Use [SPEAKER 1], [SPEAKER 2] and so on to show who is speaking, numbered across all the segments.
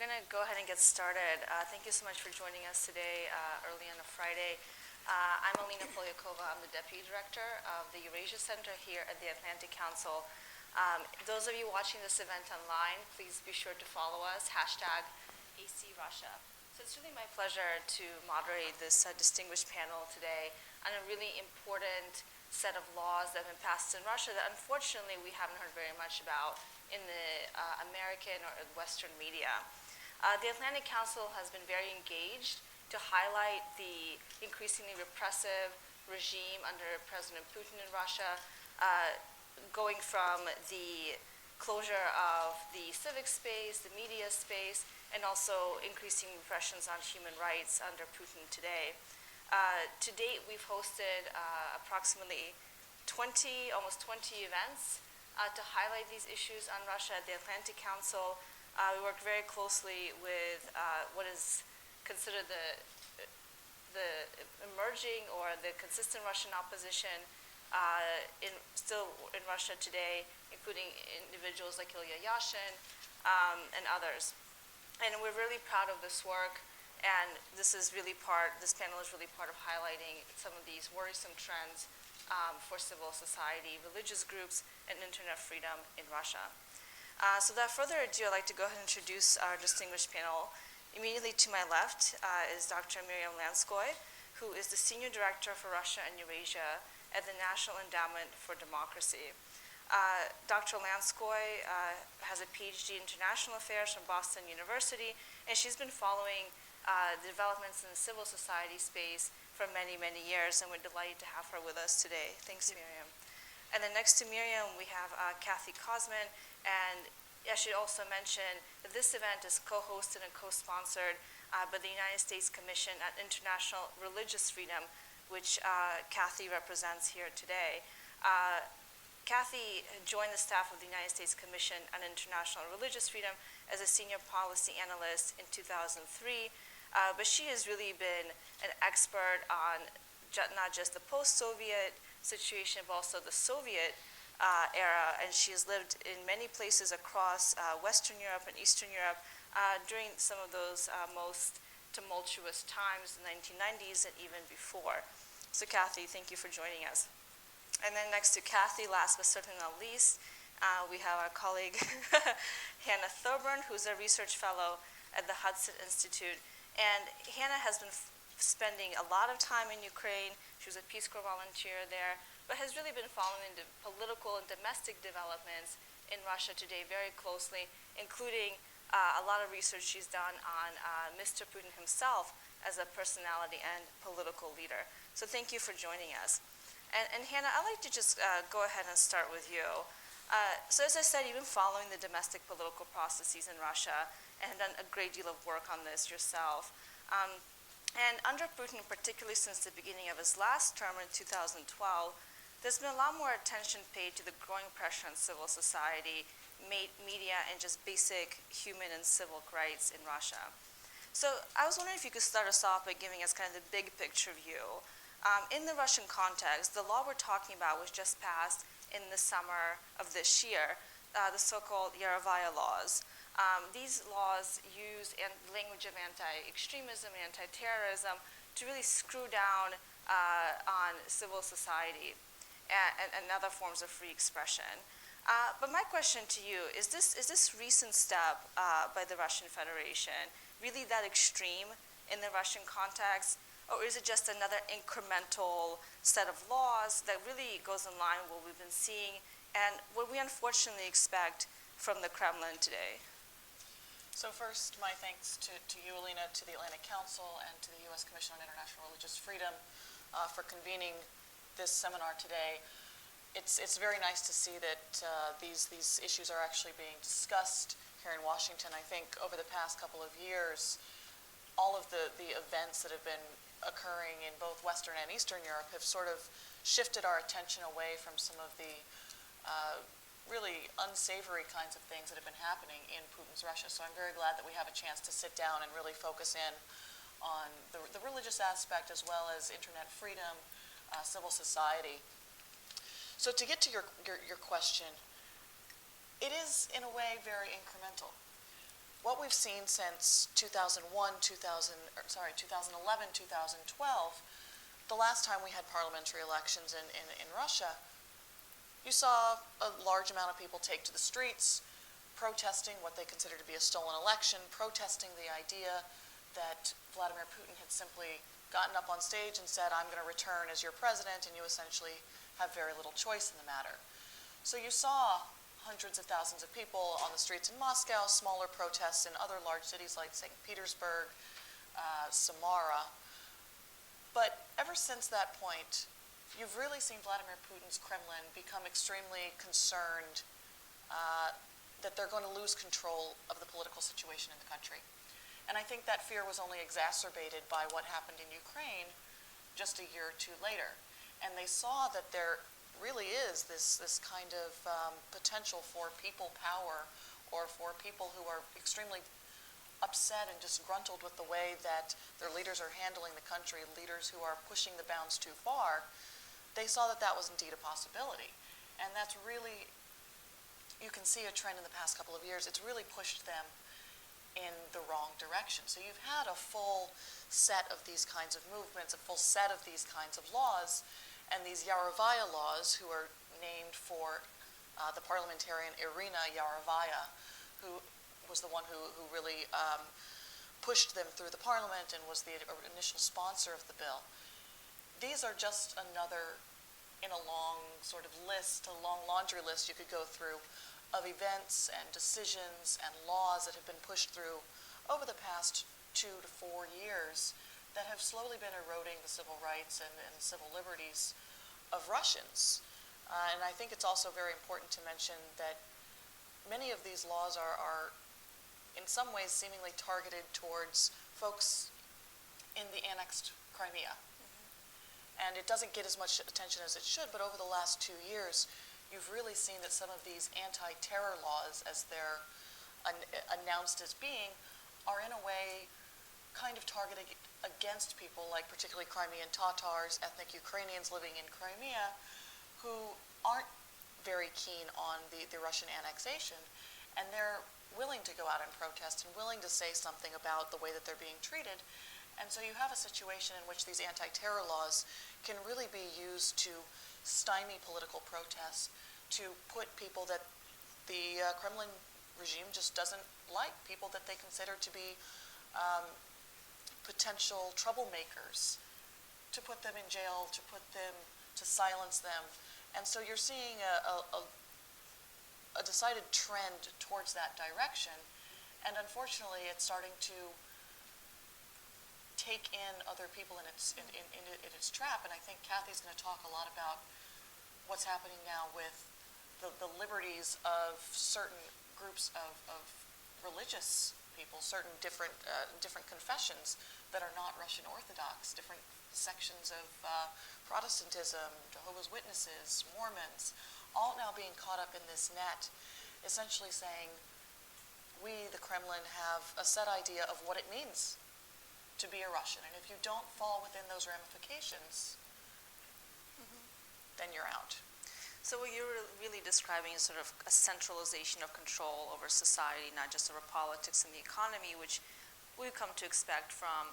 [SPEAKER 1] We're going to go ahead and get started. Thank you so much for joining us today early on a Friday. I'm Alina Polyakova. I'm the Deputy Director of the Eurasia Center here at the Atlantic Council. Those of you watching this event online, please be sure to follow us, #ACRussia. So it's really my pleasure to moderate this distinguished panel today on a really important set of laws that have been passed in Russia that unfortunately we haven't heard very much about in the American or Western media. The Atlantic Council has been very engaged to highlight the increasingly repressive regime under President Putin in Russia, going from the closure of the civic space, the media space, and also increasing repressions on human rights under Putin today. To date, we've hosted approximately almost 20 events to highlight these issues on Russia at the Atlantic Council. We work very closely with what is considered the emerging or the consistent Russian opposition still in Russia today, including individuals like Ilya Yashin and others. And we're really proud of this work, and this panel is really part of highlighting some of these worrisome trends for civil society, religious groups, and internet freedom in Russia. So without further ado, I'd like to go ahead and introduce our distinguished panel. Immediately to my left is Dr. Miriam Lanskoy, who is the Senior Director for Russia and Eurasia at the National Endowment for Democracy. Dr. Lanskoy has a PhD in International Affairs from Boston University, and she's been following the developments in the civil society space for many, many years, and we're delighted to have her with us today. Thanks, Miriam. And then next to Miriam, we have Kathy Kosman, and I should also mention that this event is co-hosted and co-sponsored by the United States Commission on International Religious Freedom, which Kathy represents here today. Kathy joined the staff of the United States Commission on International Religious Freedom as a senior policy analyst in 2003, but she has really been an expert on not just the post-Soviet situation, but also the Soviet era, and she has lived in many places across Western Europe and Eastern Europe during some of those most tumultuous times, the 1990s and even before. So Kathy, thank you for joining us. And then next to Kathy, last but certainly not least, we have our colleague Hannah Thorburn, who's a research fellow at the Hudson Institute. And Hannah has been spending a lot of time in Ukraine. She was a Peace Corps volunteer there, but has really been following the political and domestic developments in Russia today very closely, including a lot of research she's done on Mr. Putin himself as a personality and political leader. So thank you for joining us. And Hannah, I'd like to just go ahead and start with you. So as I said, you've been following the domestic political processes in Russia and done a great deal of work on this yourself. And under Putin, particularly since the beginning of his last term in 2012, there's been a lot more attention paid to the growing pressure on civil society, media, and just basic human and civil rights in Russia. So I was wondering if you could start us off by giving us kind of the big picture view. In the Russian context, the law we're talking about was just passed in the summer of this year, the so-called Yarovaya laws. These laws use the language of anti-extremism, anti-terrorism to really screw down on civil society and other forms of free expression. But my question to you is this recent step by the Russian Federation really that extreme in the Russian context, or is it just another incremental set of laws that really goes in line with what we've been seeing and what we unfortunately expect from the Kremlin today?
[SPEAKER 2] So first, my thanks to you, Alina, to the Atlantic Council, and to the U.S. Commission on International Religious Freedom for convening this seminar today. It's very nice to see that these issues are actually being discussed here in Washington. I think over the past couple of years, all of the events that have been occurring in both Western and Eastern Europe have sort of shifted our attention away from some of the really unsavory kinds of things that have been happening in Putin's Russia. So I'm very glad that we have a chance to sit down and really focus in on the religious aspect as well as internet freedom, civil society. So to get to your question, it is in a way very incremental. what we've seen since 2011, 2012, the last time we had parliamentary elections in Russia, you saw a large amount of people take to the streets, protesting what they consider to be a stolen election, protesting the idea that Vladimir Putin had simply gotten up on stage and said, I'm going to return as your president, and you essentially have very little choice in the matter. So you saw hundreds of thousands of people on the streets in Moscow, smaller protests in other large cities like St. Petersburg, Samara. But ever since that point, you've really seen Vladimir Putin's Kremlin become extremely concerned that they're going to lose control of the political situation in the country. And I think that fear was only exacerbated by what happened in Ukraine just a year or two later. And they saw that there really is this kind of potential for people power, or for people who are extremely upset and disgruntled with the way that their leaders are handling the country, leaders who are pushing the bounds too far. They saw that that was indeed a possibility. And that's really, you can see a trend in the past couple of years, it's really pushed them in the wrong direction. So you've had a full set of these kinds of movements, a full set of these kinds of laws, and these Yarovaya laws, who are named for the parliamentarian Irina Yarovaya, who was the one who really pushed them through the parliament and was the initial sponsor of the bill. These are just another in a long sort of list, a long laundry list you could go through of events and decisions and laws that have been pushed through over the past 2 to 4 years that have slowly been eroding the civil rights and civil liberties of Russians. And I think it's also very important to mention that many of these laws are in some ways seemingly targeted towards folks in the annexed Crimea. And it doesn't get as much attention as it should, but over the last 2 years, you've really seen that some of these anti-terror laws, as they're announced as being, are in a way kind of targeted against people like particularly Crimean Tatars, ethnic Ukrainians living in Crimea, who aren't very keen on the Russian annexation, and they're willing to go out and protest and willing to say something about the way that they're being treated. And so you have a situation in which these anti-terror laws can really be used to stymie political protests, to put people that the Kremlin regime just doesn't like, people that they consider to be potential troublemakers, to put them in jail, to silence them. And so you're seeing a decided trend towards that direction, and unfortunately it's starting to take in other people in its trap. And I think Kathy's going to talk a lot about what's happening now with the liberties of certain groups of religious people, certain different confessions that are not Russian Orthodox, different sections of Protestantism, Jehovah's Witnesses, Mormons, all now being caught up in this net, essentially saying, we, the Kremlin, have a set idea of what it means to be a Russian, and if you don't fall within those ramifications, then you're out.
[SPEAKER 1] So what you're really describing is sort of a centralization of control over society, not just over politics and the economy, which we've come to expect from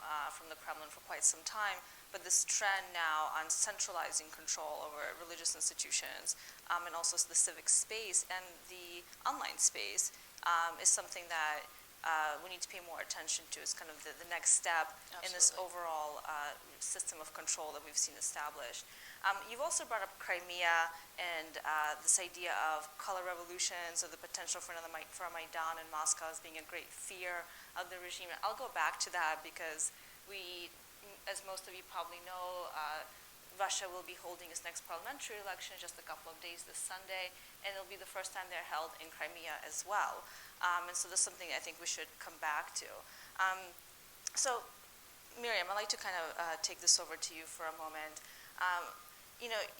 [SPEAKER 1] the Kremlin for quite some time, but this trend now on centralizing control over religious institutions and also the civic space and the online space is something that we need to pay more attention to. It's kind of the next step in this overall system of control that we've seen established. You've also brought up Crimea and this idea of color revolutions, or the potential for another Maidan in Moscow as being a great fear of the regime. And I'll go back to that because we, as most of you probably know, Russia will be holding its next parliamentary election just a couple of days this Sunday, and it'll be the first time they're held in Crimea as well. And so this is something I think we should come back to. So, Miriam, I'd like to kind of take this over to you for a moment.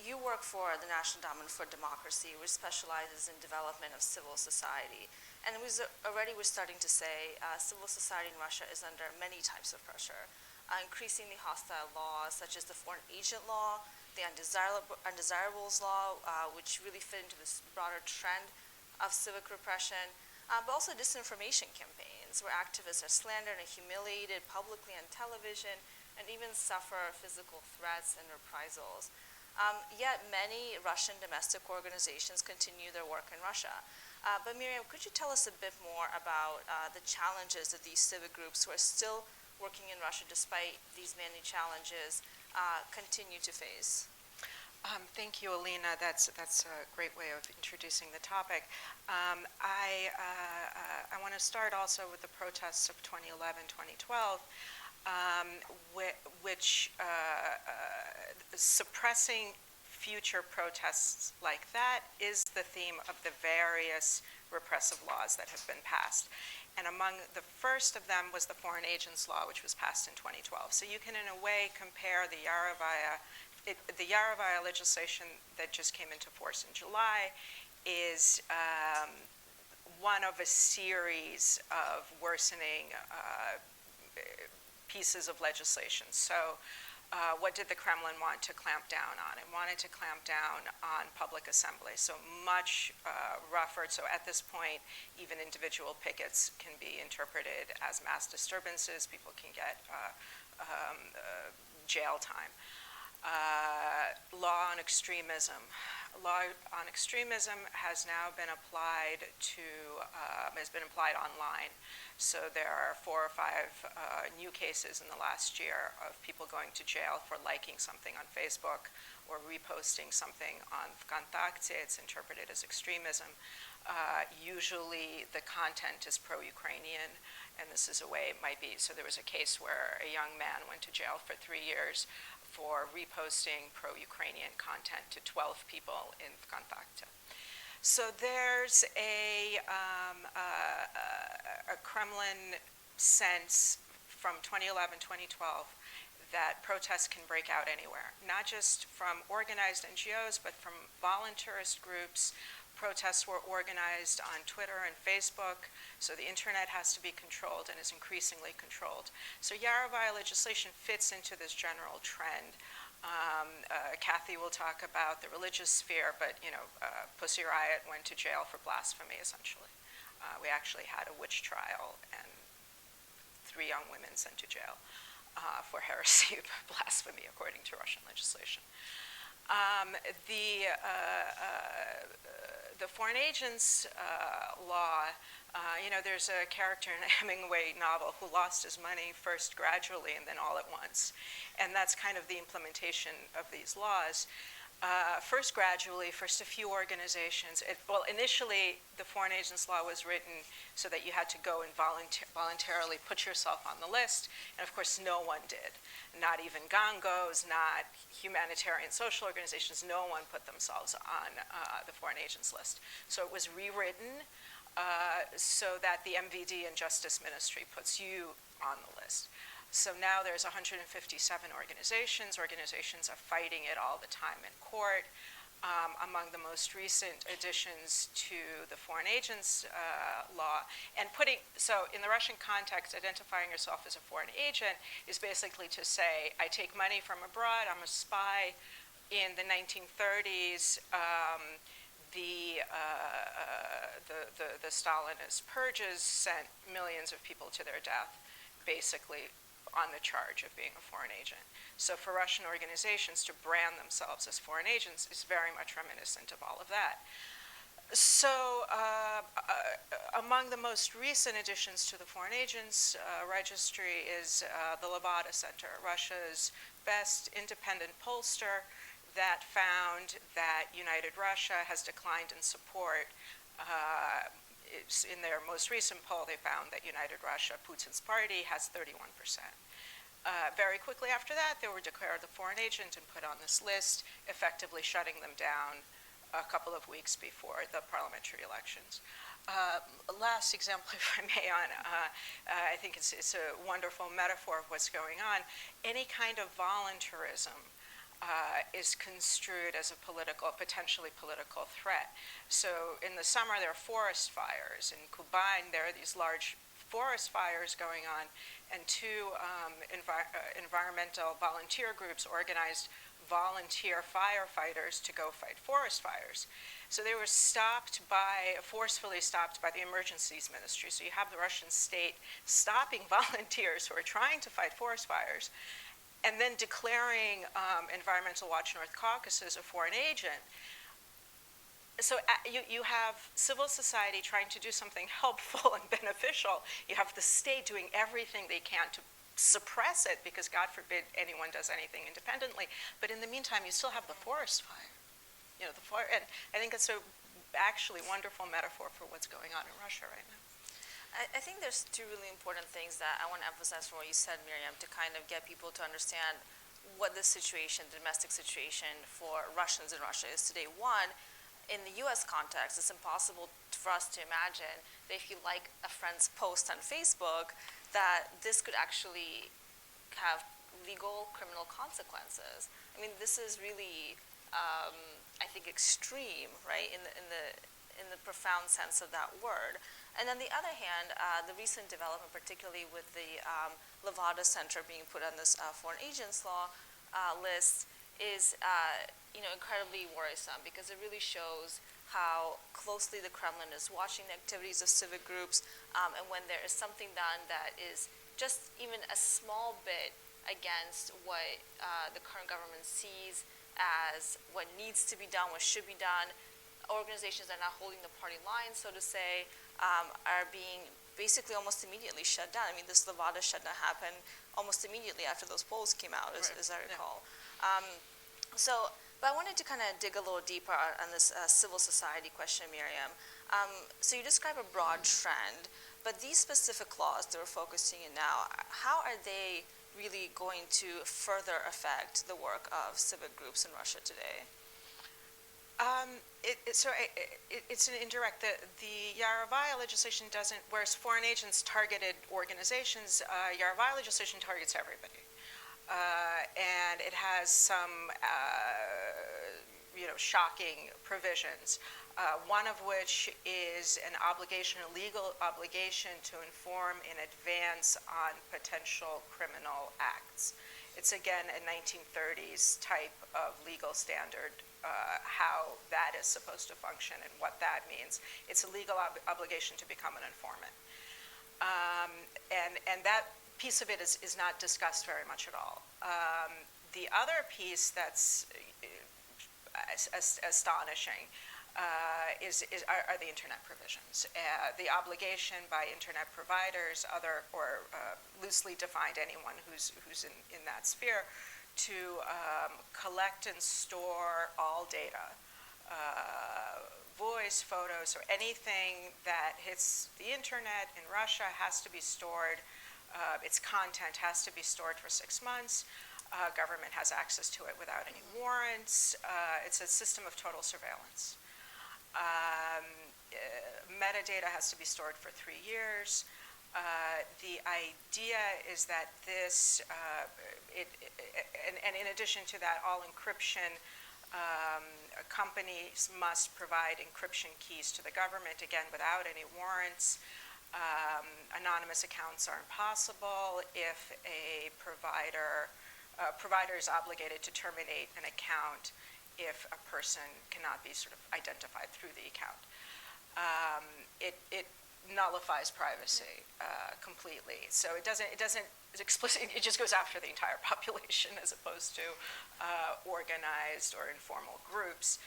[SPEAKER 1] You work for the National Endowment for Democracy, which specializes in development of civil society. And we're starting to say civil society in Russia is under many types of pressure. Increasingly hostile laws such as the Foreign Agent Law, the Undesirables Law, which really fit into this broader trend of civic repression, but also disinformation campaigns. campaigns where activists are slandered and humiliated publicly on television and even suffer physical threats and reprisals. Yet many Russian domestic organizations continue their work in Russia. But Miriam, could you tell us a bit more about the challenges that these civic groups who are still working in Russia despite these many challenges continue to face?
[SPEAKER 3] Thank you, Alina. That's a great way of introducing the topic. I want to start also with the protests of 2011, 2012, which suppressing future protests like that is the theme of the various repressive laws that have been passed. And among the first of them was the Foreign Agents Law, which was passed in 2012. So you can, in a way, compare the Yarovaya legislation that just came into force in July is one of a series of worsening pieces of legislation. So what did the Kremlin want to clamp down on? It wanted to clamp down on public assembly, so much rougher. So at this point, even individual pickets can be interpreted as mass disturbances. People can get jail time. Law on extremism. Law on extremism has now been applied online. So there are 4 or 5 new cases in the last year of people going to jail for liking something on Facebook or reposting something on Vkontakte. It's interpreted as extremism. Usually the content is pro-Ukrainian, and this is a way it might be. So there was a case where a young man went to jail for 3 years for reposting pro-Ukrainian content to 12 people in Vkontakte. So there's a Kremlin sense from 2011, 2012 that protests can break out anywhere, not just from organized NGOs, but from voluntarist groups. Protests were organized on Twitter and Facebook, so the internet has to be controlled and is increasingly controlled. So Yarovaya legislation fits into this general trend. Kathy will talk about the religious sphere, but Pussy Riot went to jail for blasphemy, essentially. We actually had a witch trial and 3 young women sent to jail for heresy, blasphemy, according to Russian legislation. The Foreign Agents Law, there's a character in a Hemingway novel who lost his money first gradually and then all at once. And that's kind of the implementation of these laws. First gradually, first a few organizations. Initially, the Foreign Agents Law was written so that you had to go and voluntarily put yourself on the list. And of course, no one did. Not even Gangos, not humanitarian social organizations. No one put themselves on the Foreign Agents list. So it was rewritten so that the MVD and Justice Ministry puts you on the list. So now there's 157 organizations. Organizations are fighting it all the time in court. Among the most recent additions to the Foreign Agents Law, and so in the Russian context, identifying yourself as a foreign agent is basically to say, I take money from abroad, I'm a spy. In the 1930s, the Stalinist purges sent millions of people to their death, basically on the charge of being a foreign agent. So for Russian organizations to brand themselves as foreign agents is very much reminiscent of all of that. So among the most recent additions to the Foreign Agents Registry is the Levada Center, Russia's best independent pollster, that found that United Russia has declined in support. In their most recent poll, they found that United Russia, Putin's party, has 31%. Very quickly after that, they were declared a foreign agent and put on this list, effectively shutting them down a couple of weeks before the parliamentary elections. Last example, if I may, I think it's a wonderful metaphor of what's going on. Any kind of voluntarism is construed as a potentially political threat. So in the summer, there are forest fires. In Kuban, there are these large forest fires going on, and 2 environmental volunteer groups organized volunteer firefighters to go fight forest fires. So they were forcefully stopped by the emergencies ministry. So you have the Russian state stopping volunteers who are trying to fight forest fires, and then declaring Environmental Watch North Caucasus a foreign agent. So you have civil society trying to do something helpful and beneficial. You have the state doing everything they can to suppress it, because God forbid anyone does anything independently. But in the meantime, you still have the forest fire. And I think it's a actually wonderful metaphor for what's going on in Russia right now.
[SPEAKER 1] I think there's two really important things that I want to emphasize from what you said, Miriam, to kind of get people to understand what the situation, the domestic situation for Russians in Russia is today. One, in the U.S. context, it's impossible for us to imagine that if you like a friend's post on Facebook, that this could actually have legal criminal consequences. I mean, this is really, I think, extreme, right, in the profound sense of that word. And on the other hand, the recent development, particularly with the Levada Center being put on this foreign agents law list, is incredibly worrisome, because it really shows how closely the Kremlin is watching the activities of civic groups, and when there is something done that is just even a small bit against what the current government sees as what needs to be done, what should be done, organizations that are not holding the party line, so to say, are being basically almost immediately shut down. I mean, this Levada shutdown happened almost immediately after those polls came out, as I recall. But I wanted to kind of dig a little deeper on this civil society question, Miriam. So you describe a broad trend, but these specific laws that we're focusing on now, how are they really going to further affect the work of civic groups in Russia today?
[SPEAKER 3] It's an indirect. The Yarovaya legislation doesn't, whereas foreign agents targeted organizations, Yarovaya legislation targets everybody. And it has some, shocking provisions. One of which is an obligation, a legal obligation to inform in advance on potential criminal acts. It's again a 1930s type of legal standard, how that is supposed to function and what that means. It's a legal obligation to become an informant. And that piece of it is not discussed very much at all. The other piece that's astonishing are the internet provisions. The obligation by internet providers, loosely defined anyone who's in that sphere, to collect and store all data, voice, photos, or anything that hits the internet in Russia has to be stored. Its content has to be stored for 6 months. Government has access to it without any warrants. It's a system of total surveillance. Metadata has to be stored for 3 years. The idea is that this, and in addition to that, all encryption companies must provide encryption keys to the government, again, without any warrants. Anonymous accounts are impossible. If a provider is obligated to terminate an account if a person cannot be sort of identified through the account. It nullifies privacy completely. So it doesn't explicitly, it just goes after the entire population as opposed to organized or informal groups.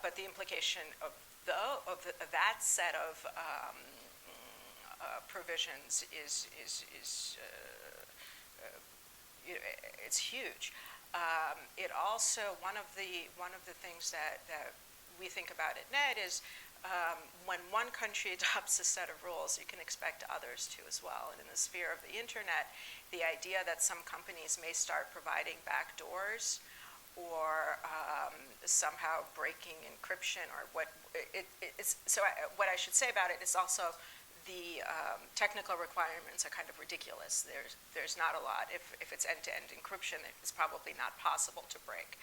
[SPEAKER 3] But the implication of that set of provisions is it's huge. It also, one of the things that we think about at NET is when one country adopts a set of rules, you can expect others to as well. And in the sphere of the internet, the idea that some companies may start providing backdoors or somehow breaking encryption, or what I should say about it is also the technical requirements are kind of ridiculous. There's not a lot. If it's end-to-end encryption, it's probably not possible to break.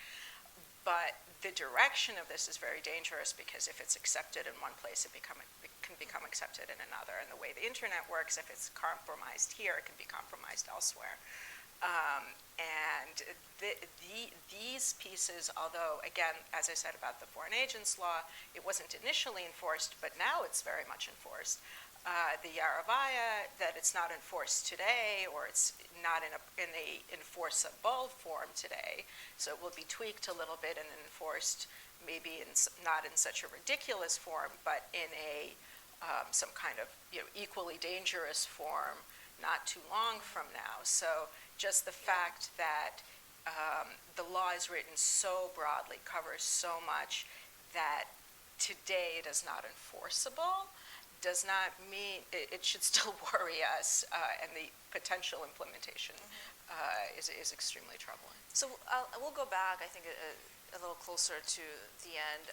[SPEAKER 3] But the direction of this is very dangerous, because if it's accepted in one place, it can become accepted in another. And the way the internet works, if it's compromised here, it can be compromised elsewhere. And these pieces, although, again, as I said about the foreign agents law, it wasn't initially enforced, but now it's very much enforced. The Yaravaya, that it's not enforced today, or it's not in a enforceable form today, so it will be tweaked a little bit and enforced maybe not in such a ridiculous form, but in a some kind of equally dangerous form not too long from now. So just the fact that the law is written so broadly, covers so much, that today it is not enforceable, does not mean it should still worry us, and the potential implementation is extremely troubling.
[SPEAKER 1] So we'll go back, I think, a little closer to the end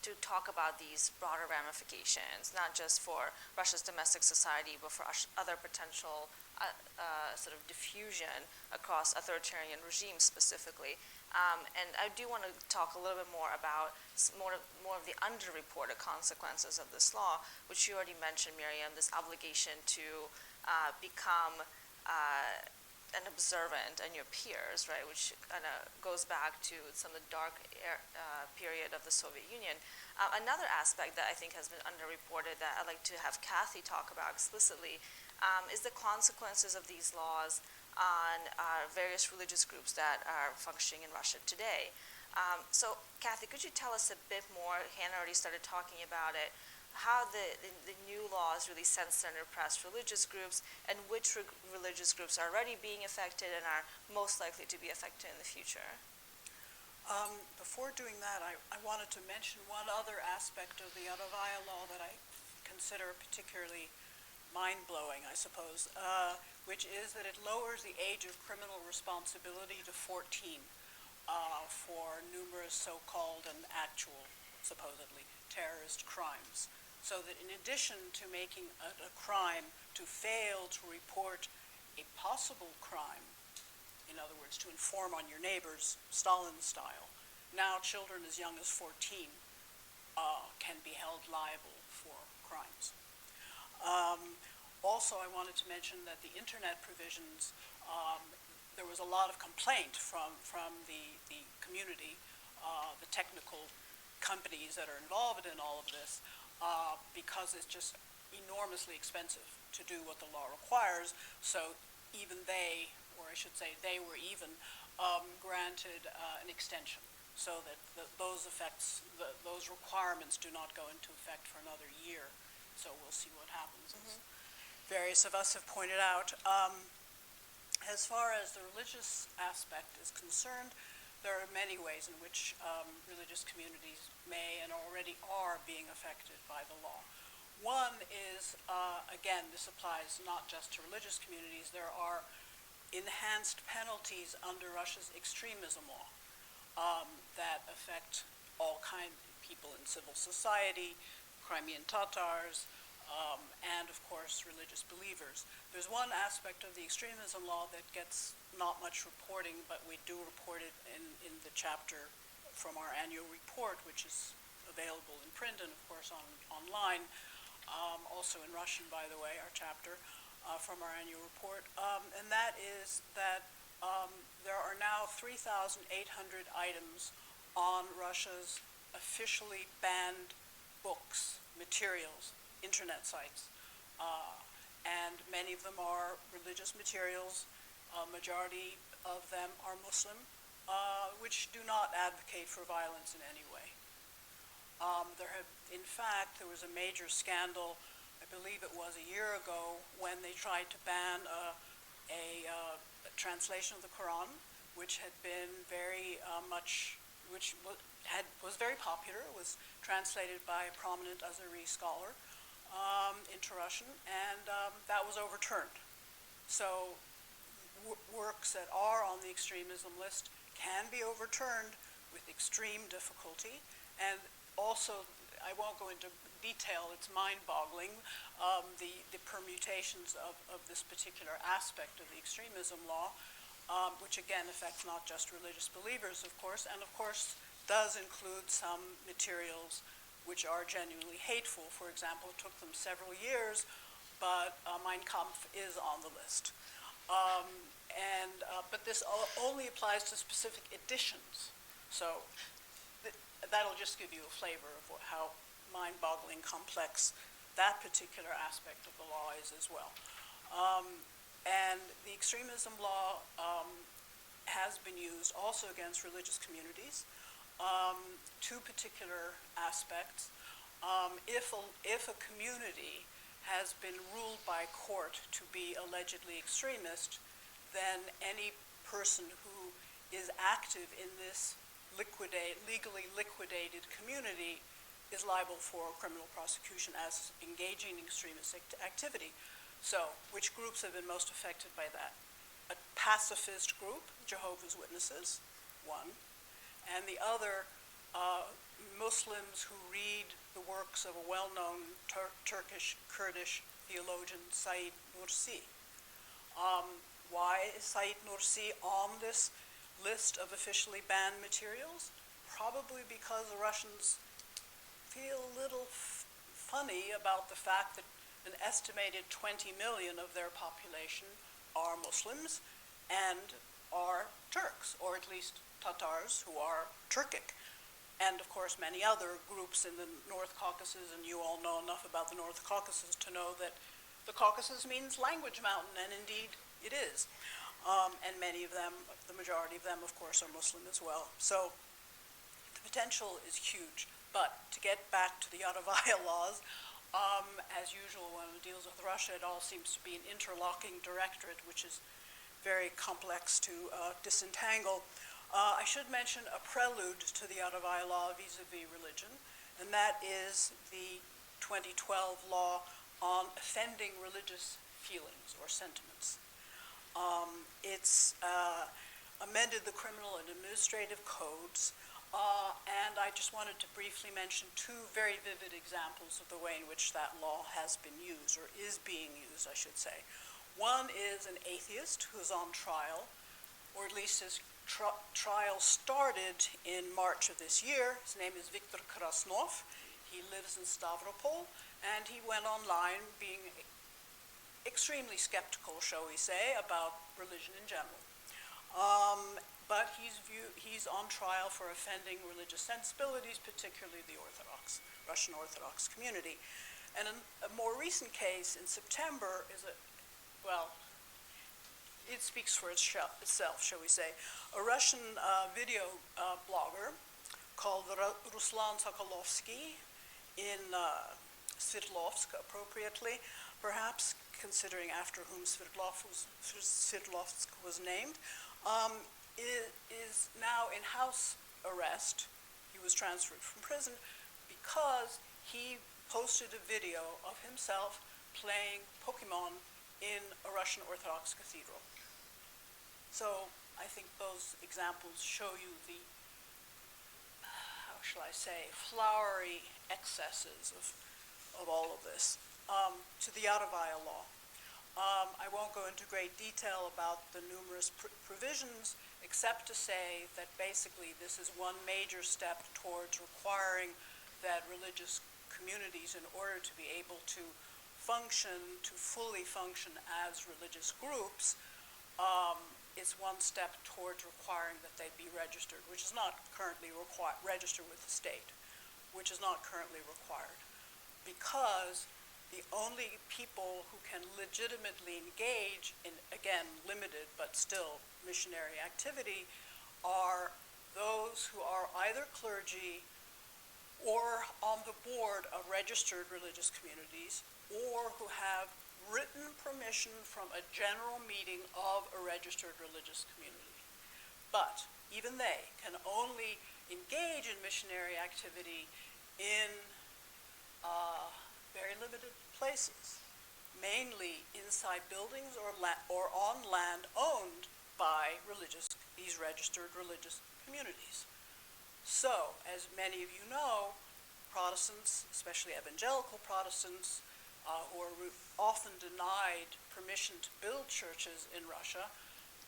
[SPEAKER 1] to talk about these broader ramifications, not just for Russia's domestic society, but for other potential sort of diffusion across authoritarian regimes specifically. And I do want to talk a little bit more about more of the underreported consequences of this law, which you already mentioned, Miriam, this obligation to become an observant and your peers, right, which kind of goes back to some of the dark period of the Soviet Union. Another aspect that I think has been underreported that I'd like to have Kathy talk about explicitly is the consequences of these laws on various religious groups that are functioning in Russia today. So, Kathy, could you tell us a bit more? Hannah already started talking about it. How the new laws really censor and repress religious groups, and which religious groups are already being affected and are most likely to be affected in the future.
[SPEAKER 4] Before doing that, I wanted to mention one other aspect of the Yarovaya law that I consider particularly mind-blowing, I suppose, which is that it lowers the age of criminal responsibility to 14 for numerous so-called and actual, supposedly, terrorist crimes. So that in addition to making a crime to fail to report a possible crime, in other words, to inform on your neighbors, Stalin style, now children as young as 14 can be held liable for crimes. Also, I wanted to mention that the internet provisions, there was a lot of complaint from the community, the technical companies that are involved in all of this, because it's just enormously expensive to do what the law requires. So even they, or I should say they were even, granted an extension so that those requirements do not go into effect for another year. So we'll see what happens. As various of us have pointed out. As far as the religious aspect is concerned, there are many ways in which religious communities may and already are being affected by the law. One is, again, this applies not just to religious communities. There are enhanced penalties under Russia's extremism law that affect all kinds of people in civil society, Crimean Tatars, and, of course, religious believers. There's one aspect of the extremism law that gets not much reporting, but we do report it in the chapter from our annual report, which is available in print and, of course, online, also in Russian, by the way, our chapter from our annual report. And that is that there are now 3,800 items on Russia's officially banned books, materials, internet sites, and many of them are religious materials. Majority of them are Muslim, which do not advocate for violence in any way. In fact, there was a major scandal, I believe it was a year ago, when they tried to ban a translation of the Quran, which had been very was very popular. It was translated by a prominent Azeri scholar into Russian, and that was overturned. So works that are on the extremism list can be overturned with extreme difficulty, and also, I won't go into detail, it's mind-boggling, the permutations of this particular aspect of the extremism law, which again affects not just religious believers, of course, and of course does include some materials which are genuinely hateful. For example, it took them several years, but Mein Kampf is on the list. But this only applies to specific editions. So that'll just give you a flavor of how mind-boggling complex that particular aspect of the law is as well. And the extremism law has been used also against religious communities. Two particular aspects. If a community has been ruled by court to be allegedly extremist, then any person who is active in this legally liquidated community is liable for criminal prosecution as engaging in extremist activity. So, which groups have been most affected by that? A pacifist group, Jehovah's Witnesses, one, and the other, Muslims who read the works of a well-known Turkish Kurdish theologian, Said Nursi. Why is Said Nursi on this list of officially banned materials? Probably because the Russians feel a little funny about the fact that an estimated 20 million of their population are Muslims and are Turks, or at least Tatars who are Turkic. And of course many other groups in the North Caucasus, and you all know enough about the North Caucasus to know that the Caucasus means language mountain, and indeed it is. And many of them, the majority of them, of course, are Muslim as well. So the potential is huge. But to get back to the Yarovaya laws, as usual, when it deals with Russia, it all seems to be an interlocking directorate, which is very complex to disentangle. I should mention a prelude to the Yarovaya law vis-a-vis religion, and that is the 2012 law on offending religious feelings or sentiments. It's amended the criminal and administrative codes, and I just wanted to briefly mention two very vivid examples of the way in which that law has been used, or is being used, I should say. One is an atheist who is on trial, or at least his trial started in March of this year. His name is Viktor Krasnov. He lives in Stavropol, and he went online being extremely skeptical, shall we say, about religion in general. But he's on trial for offending religious sensibilities, particularly the Russian Orthodox community. And a more recent case in September is it speaks for itself, shall we say. A Russian video blogger called Ruslan Sokolovsky in Sverdlovsk, appropriately, perhaps, considering after whom Sverdlovsk was named, is now in house arrest. He was transferred from prison because he posted a video of himself playing Pokemon in a Russian Orthodox cathedral. So I think those examples show you the, how shall I say, flowery excesses of all of this. To the Yarovaya law. I won't go into great detail about the numerous provisions, except to say that basically this is one major step towards requiring that religious communities, in order to be able to function, to fully function as religious groups, it's one step towards requiring that they be registered, which is not currently required, registered with the state, which is not currently required. Because the only people who can legitimately engage in, again, limited but still missionary activity are those who are either clergy or on the board of registered religious communities, or who have written permission from a general meeting of a registered religious community. But even they can only engage in missionary activity in very limited places, mainly inside buildings or on land owned by these registered religious communities. So, as many of you know, Protestants, especially evangelical Protestants, who are often denied permission to build churches in Russia,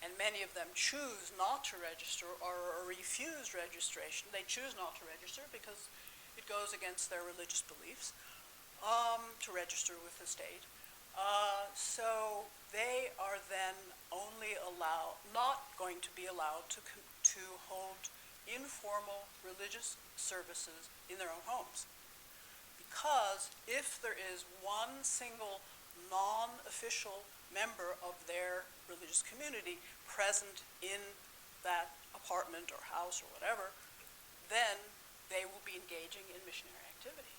[SPEAKER 4] and many of them choose not to register or refuse registration. They choose not to register because it goes against their religious beliefs to register with the state. So they are then not going to be allowed to hold informal religious services in their own homes. Because if there is one single non-official member of their religious community present in that apartment or house or whatever, then they will be engaging in missionary activity.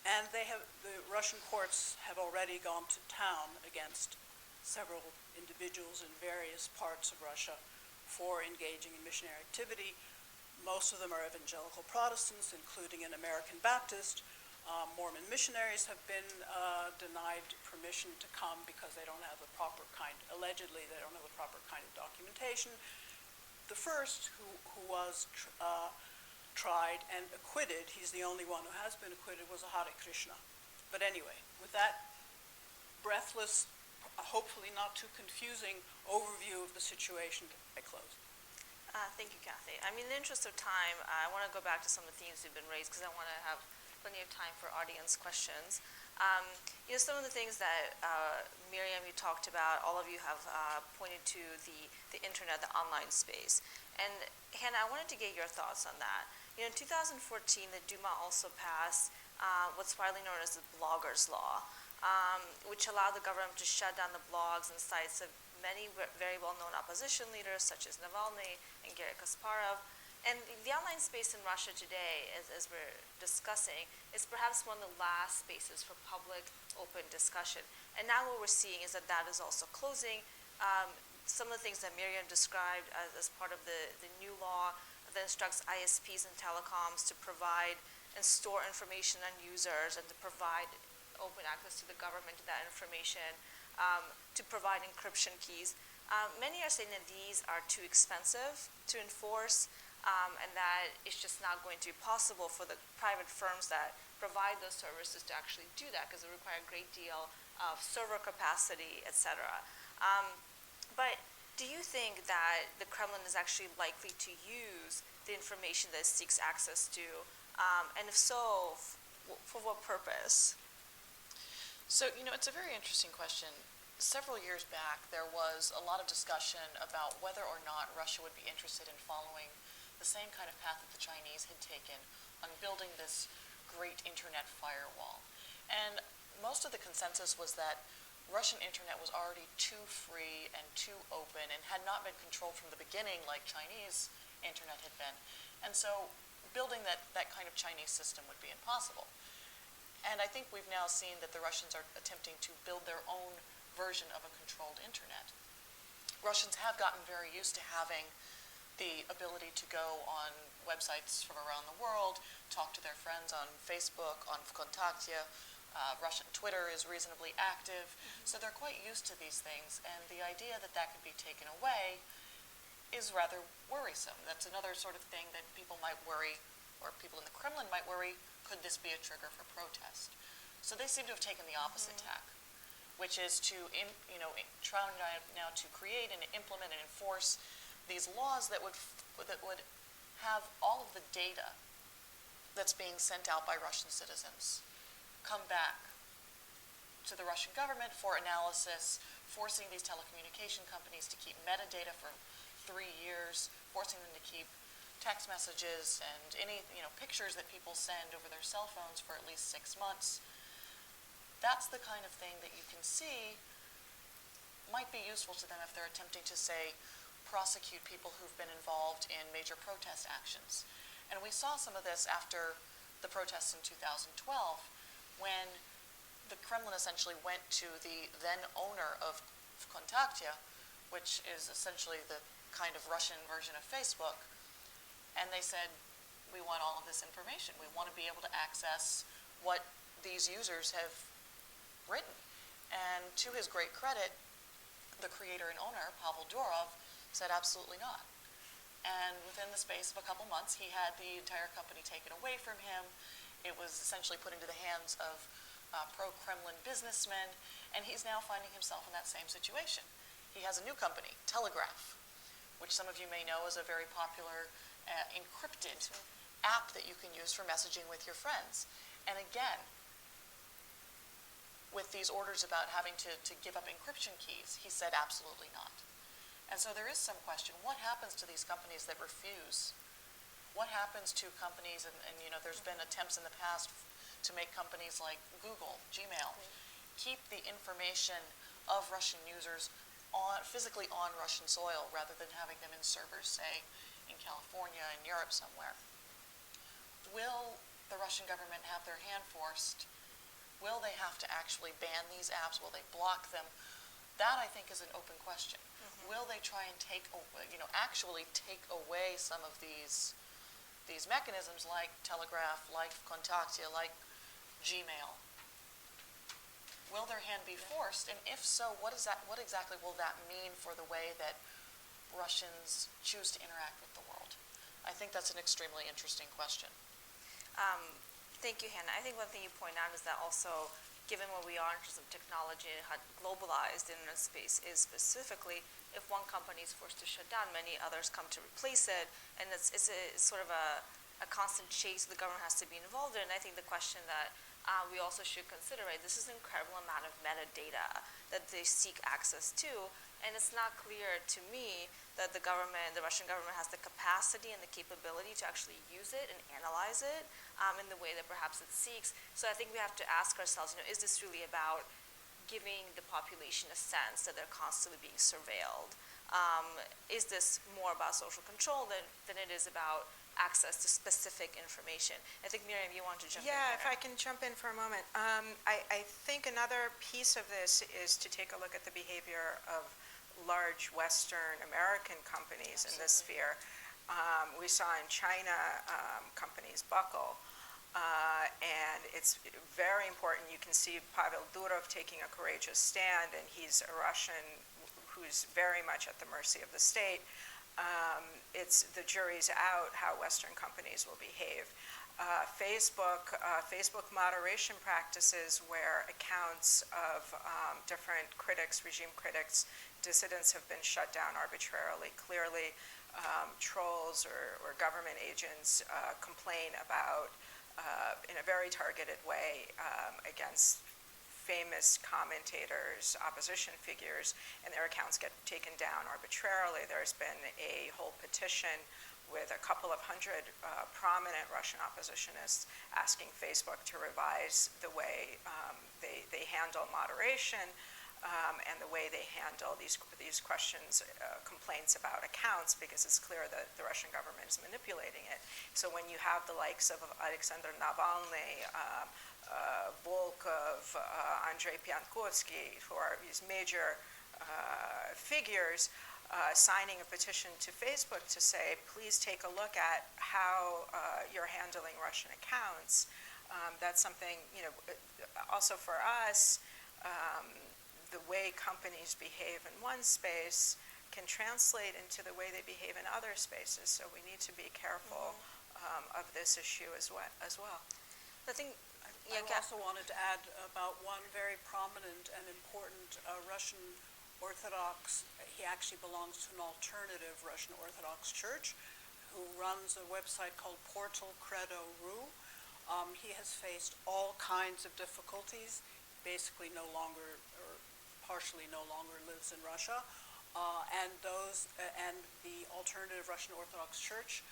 [SPEAKER 4] And the Russian courts have already gone to town against several individuals in various parts of Russia for engaging in missionary activity. Most of them are evangelical Protestants, including an American Baptist. Mormon missionaries have been denied permission to come because they don't have the proper kind, allegedly they don't have the proper kind of documentation. The first who was tried and acquitted, he's the only one who has been acquitted, was a Hare Krishna. But anyway, with that breathless, hopefully not too confusing overview of the situation, I close.
[SPEAKER 1] Thank you, Kathy. I mean, in the interest of time, I want to go back to some of the themes that have been raised because I want to have plenty of time for audience questions. Some of the things that Miriam, you talked about, all of you have pointed to the internet, the online space. And Hannah, I wanted to get your thoughts on that. In 2014, the Duma also passed what's widely known as the Bloggers Law, which allowed the government to shut down the blogs and sites of many very well-known opposition leaders, such as Navalny and Garry Kasparov. And the online space in Russia today, as we're discussing, is perhaps one of the last spaces for public, open discussion. And now what we're seeing is that is also closing. Some of the things that Miriam described as part of the new law that instructs ISPs and telecoms to provide and store information on users and to provide open access to the government to that information, to provide encryption keys. Many are saying that these are too expensive to enforce, and that it's just not going to be possible for the private firms that provide those services to actually do that because it requires a great deal of server capacity, et cetera. But do you think that the Kremlin is actually likely to use the information that it seeks access to? And if so, for what purpose?
[SPEAKER 2] So, it's a very interesting question. Several years back, there was a lot of discussion about whether or not Russia would be interested in following the same kind of path that the Chinese had taken on building this great internet firewall. And most of the consensus was that Russian internet was already too free and too open and had not been controlled from the beginning like Chinese internet had been. And so building that kind of Chinese system would be impossible. And I think we've now seen that the Russians are attempting to build their own version of a controlled internet. Russians have gotten very used to having the ability to go on websites from around the world, talk to their friends on Facebook, on VKontakte. Russian Twitter is reasonably active, so they're quite used to these things, and the idea that could be taken away is rather worrisome. That's another sort of thing that people might worry, or people in the Kremlin might worry, could this be a trigger for protest? So they seem to have taken the opposite tack, which is to try now to create and implement and enforce these laws that would have all of the data that's being sent out by Russian citizens come back to the Russian government for analysis, forcing these telecommunication companies to keep metadata for 3 years, forcing them to keep text messages and any pictures that people send over their cell phones for at least 6 months. That's the kind of thing that you can see might be useful to them if they're attempting to, say, prosecute people who've been involved in major protest actions. And we saw some of this after the protests in 2012, when the Kremlin essentially went to the then owner of VKontakte, which is essentially the kind of Russian version of Facebook, and they said, we want all of this information. We want to be able to access what these users have written. And to his great credit, the creator and owner, Pavel Durov, said absolutely not. And within the space of a couple months, he had the entire company taken away from him. It was essentially put into the hands of pro-Kremlin businessmen, and he's now finding himself in that same situation. He has a new company, Telegraph, which some of you may know is a very popular encrypted app that you can use for messaging with your friends. And again, with these orders about having to give up encryption keys, he said absolutely not. And so there is some question, what happens to these companies that refuse? What happens to companies, and there's been attempts in the past to make companies like Google, Gmail, keep the information of Russian users physically on Russian soil rather than having them in servers, say, in California, in Europe somewhere. Will the Russian government have their hand forced? Will they have to actually ban these apps? Will they block them? That, I think, is an open question. Will they try and actually take away some of these mechanisms like Telegraph, like Kontakte, like Gmail? Will their hand be forced? And if so, what exactly will that mean for the way that Russians choose to interact with the world? I think that's an extremely interesting question.
[SPEAKER 1] Thank you, Hannah. I think one thing you point out is that also, given where we are in terms of technology and how globalized the internet space is specifically, if one company is forced to shut down, many others come to replace it, and it's sort of a constant chase the government has to be involved in. And I think the question that we also should consider, right, this is an incredible amount of metadata that they seek access to, and it's not clear to me that the Russian government has the capacity and the capability to actually use it and analyze it in the way that perhaps it seeks. So I think we have to ask ourselves, is this really about giving the population a sense that they're constantly being surveilled? Is this more about social control than it is about access to specific information? I think, Miriam, you want to jump in here.
[SPEAKER 3] Yeah, if I can jump in for a moment. I think another piece of this is to take a look at the behavior of large Western American companies in this sphere. We saw in China companies buckle, and it's very important. You can see Pavel Durov taking a courageous stand, and he's a Russian who's very much at the mercy of the state. The jury's out how Western companies will behave. Facebook moderation practices where accounts of different critics, regime critics, dissidents have been shut down arbitrarily. Clearly, trolls or government agents complain about, in a very targeted way, against famous commentators, opposition figures, and their accounts get taken down arbitrarily. There's been a whole petition with a couple of hundred prominent Russian oppositionists asking Facebook to revise the way they handle moderation and the way they handle these questions, complaints about accounts, because it's clear that the Russian government is manipulating it. So when you have the likes of Alexander Navalny, Volkov, Andrei Piankovsky, who are these major figures, signing a petition to Facebook to say, please take a look at how you're handling Russian accounts. That's something, also for us, the way companies behave in one space can translate into the way they behave in other spaces. So we need to be careful of this issue as well.
[SPEAKER 4] I also wanted to add about one very prominent and important Russian Orthodox. He actually belongs to an alternative Russian Orthodox church who runs a website called Portal Credo.ru. He has faced all kinds of difficulties, basically no longer, or partially no longer lives in Russia, and the alternative Russian Orthodox Church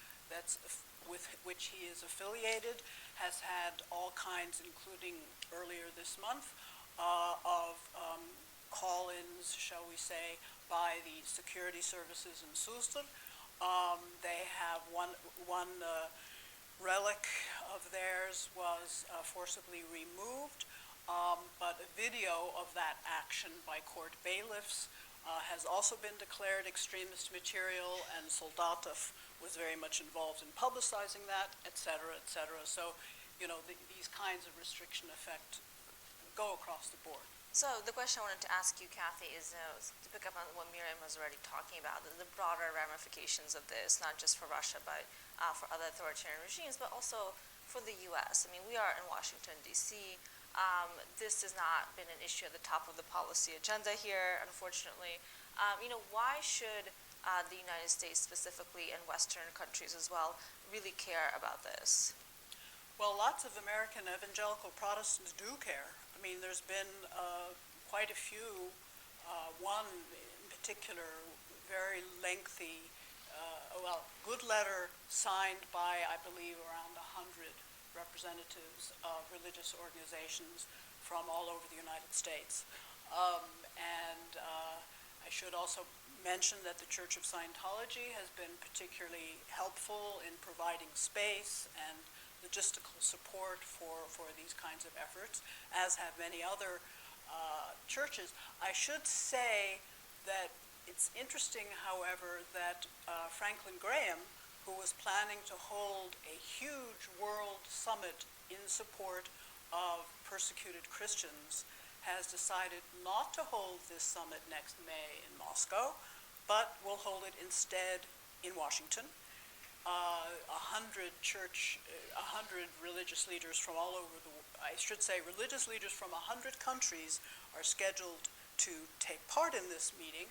[SPEAKER 4] with which he is affiliated has had all kinds, including earlier this month, of call-ins, shall we say, by the security services in Suzdal. They have one relic of theirs was forcibly removed, but a video of that action by court bailiffs has also been declared extremist material, and Soldatov was very much involved in publicizing that, et cetera, et cetera. So, these kinds of restriction effect go across the board.
[SPEAKER 1] So the question I wanted to ask you, Kathy, is to pick up on what Miriam was already talking about, the broader ramifications of this, not just for Russia, but for other authoritarian regimes, but also for the U.S. I mean, we are in Washington, D.C. This has not been an issue at the top of the policy agenda here, unfortunately. Why should the United States specifically, and Western countries as well, really care about this?
[SPEAKER 4] Well, lots of American evangelical Protestants do care. I mean, there's been quite a few, one in particular, very lengthy, good letter signed by, I believe, around 100 representatives of religious organizations from all over the United States. I should also mention that the Church of Scientology has been particularly helpful in providing space and logistical support for these kinds of efforts, as have many other churches. I should say that it's interesting, however, that Franklin Graham, who was planning to hold a huge world summit in support of persecuted Christians, has decided not to hold this summit next May in Moscow, but will hold it instead in Washington. 100 religious leaders from all over religious leaders from 100 countries are scheduled to take part in this meeting.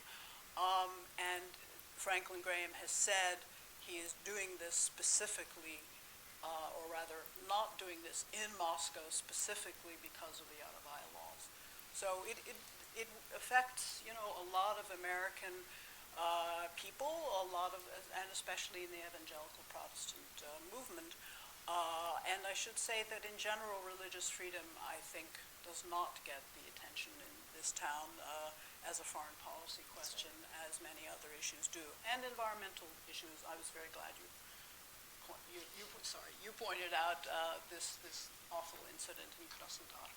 [SPEAKER 4] And Franklin Graham has said he is doing this specifically, or rather not doing this in Moscow specifically because of the out-of-eye laws. So it affects, a lot of American people, and especially in the evangelical Protestant movement. And I should say that in general, religious freedom, I think, does not get the attention in this town as a foreign policy question as many other issues do. And environmental issues. I was very glad you pointed out this awful incident in Krasnodar.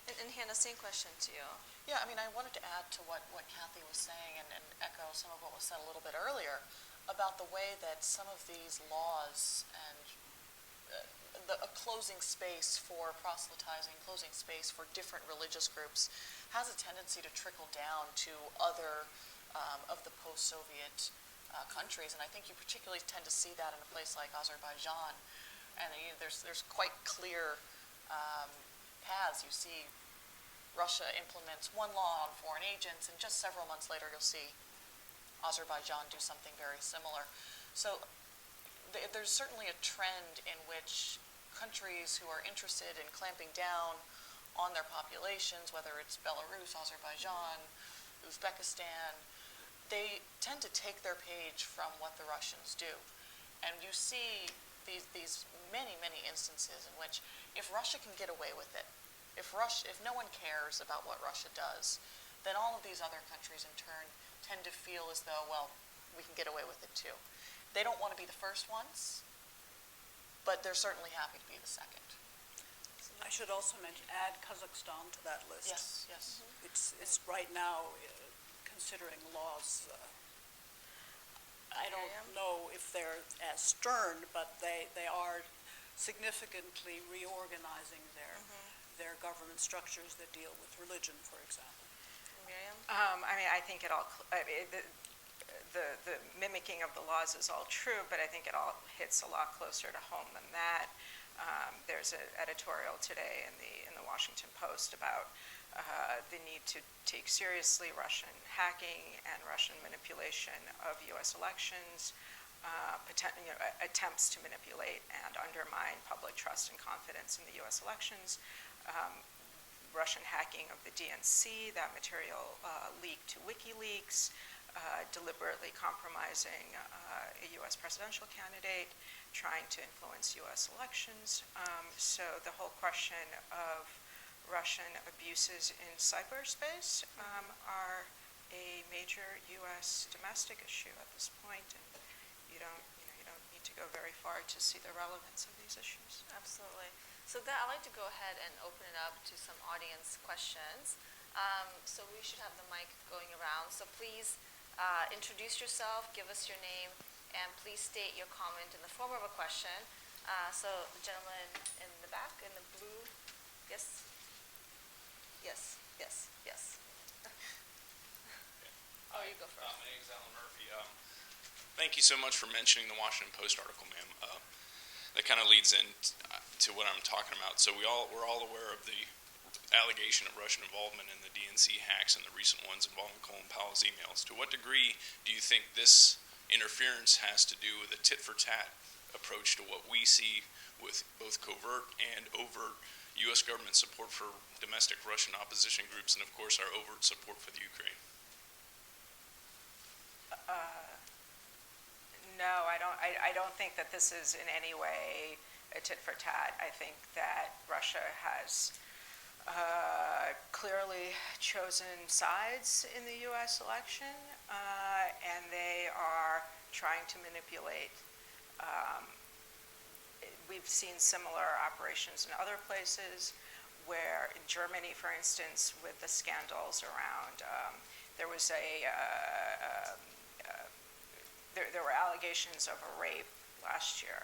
[SPEAKER 1] And Hannah, same question to you.
[SPEAKER 2] Yeah, I mean, I wanted to add to what Kathy was saying and echo some of what was said a little bit earlier about the way that some of these laws and a closing space for proselytizing, closing space for different religious groups has a tendency to trickle down to other of the post-Soviet countries. And I think you particularly tend to see that in a place like Azerbaijan. And there's quite clear paths. You see Russia implements one law on foreign agents, and just several months later you'll see Azerbaijan do something very similar. So there's certainly a trend in which countries who are interested in clamping down on their populations, whether it's Belarus, Azerbaijan, Uzbekistan, they tend to take their page from what the Russians do. And you see these many instances in which if Russia can get away with it, if no one cares about what Russia does, then all of these other countries in turn tend to feel as though, well, we can get away with it too. They don't want to be the first ones, but they're certainly happy to be the second.
[SPEAKER 4] I should also add Kazakhstan to that list.
[SPEAKER 2] Yes.
[SPEAKER 4] It's right now considering laws. I don't know if they're as stern, but they are significantly reorganizing their government structures that deal with religion, for example.
[SPEAKER 1] Miriam?
[SPEAKER 3] I think the mimicking of the laws is all true, but I think it all hits a lot closer to home than that. There's an editorial today in the Washington Post about the need to take seriously Russian hacking and Russian manipulation of U.S. elections, attempts to manipulate and undermine public trust and confidence in the U.S. elections, Russian hacking of the DNC, that material leaked to WikiLeaks, deliberately compromising a U.S. presidential candidate, trying to influence U.S. elections. So the whole question of Russian abuses in cyberspace are a major U.S. domestic issue at this point, and you don't need to go very far to see the relevance of these issues.
[SPEAKER 1] Absolutely. So I'd like to go ahead and open it up to some audience questions. So we should have the mic going around. So please introduce yourself, give us your name, and please state your comment in the form of a question. So the gentleman in the back, in the blue, yes? Yes. Oh, you go first.
[SPEAKER 5] My name is Alan Murphy. Thank you so much for mentioning the Washington Post article, ma'am. That kind of leads to what I'm talking about. So we're all aware of the allegation of Russian involvement in the DNC hacks and the recent ones involving Colin Powell's emails. To what degree do you think this interference has to do with a tit-for-tat approach to what we see with both covert and overt U.S. government support for domestic Russian opposition groups, and of course our overt support for the Ukraine?
[SPEAKER 3] No, I don't think that this is in any way a tit for tat. I think that Russia has clearly chosen sides in the U.S. election, and they are trying to manipulate. We've seen similar operations in other places, where in Germany, for instance, with the scandals around, there was there were allegations of a rape last year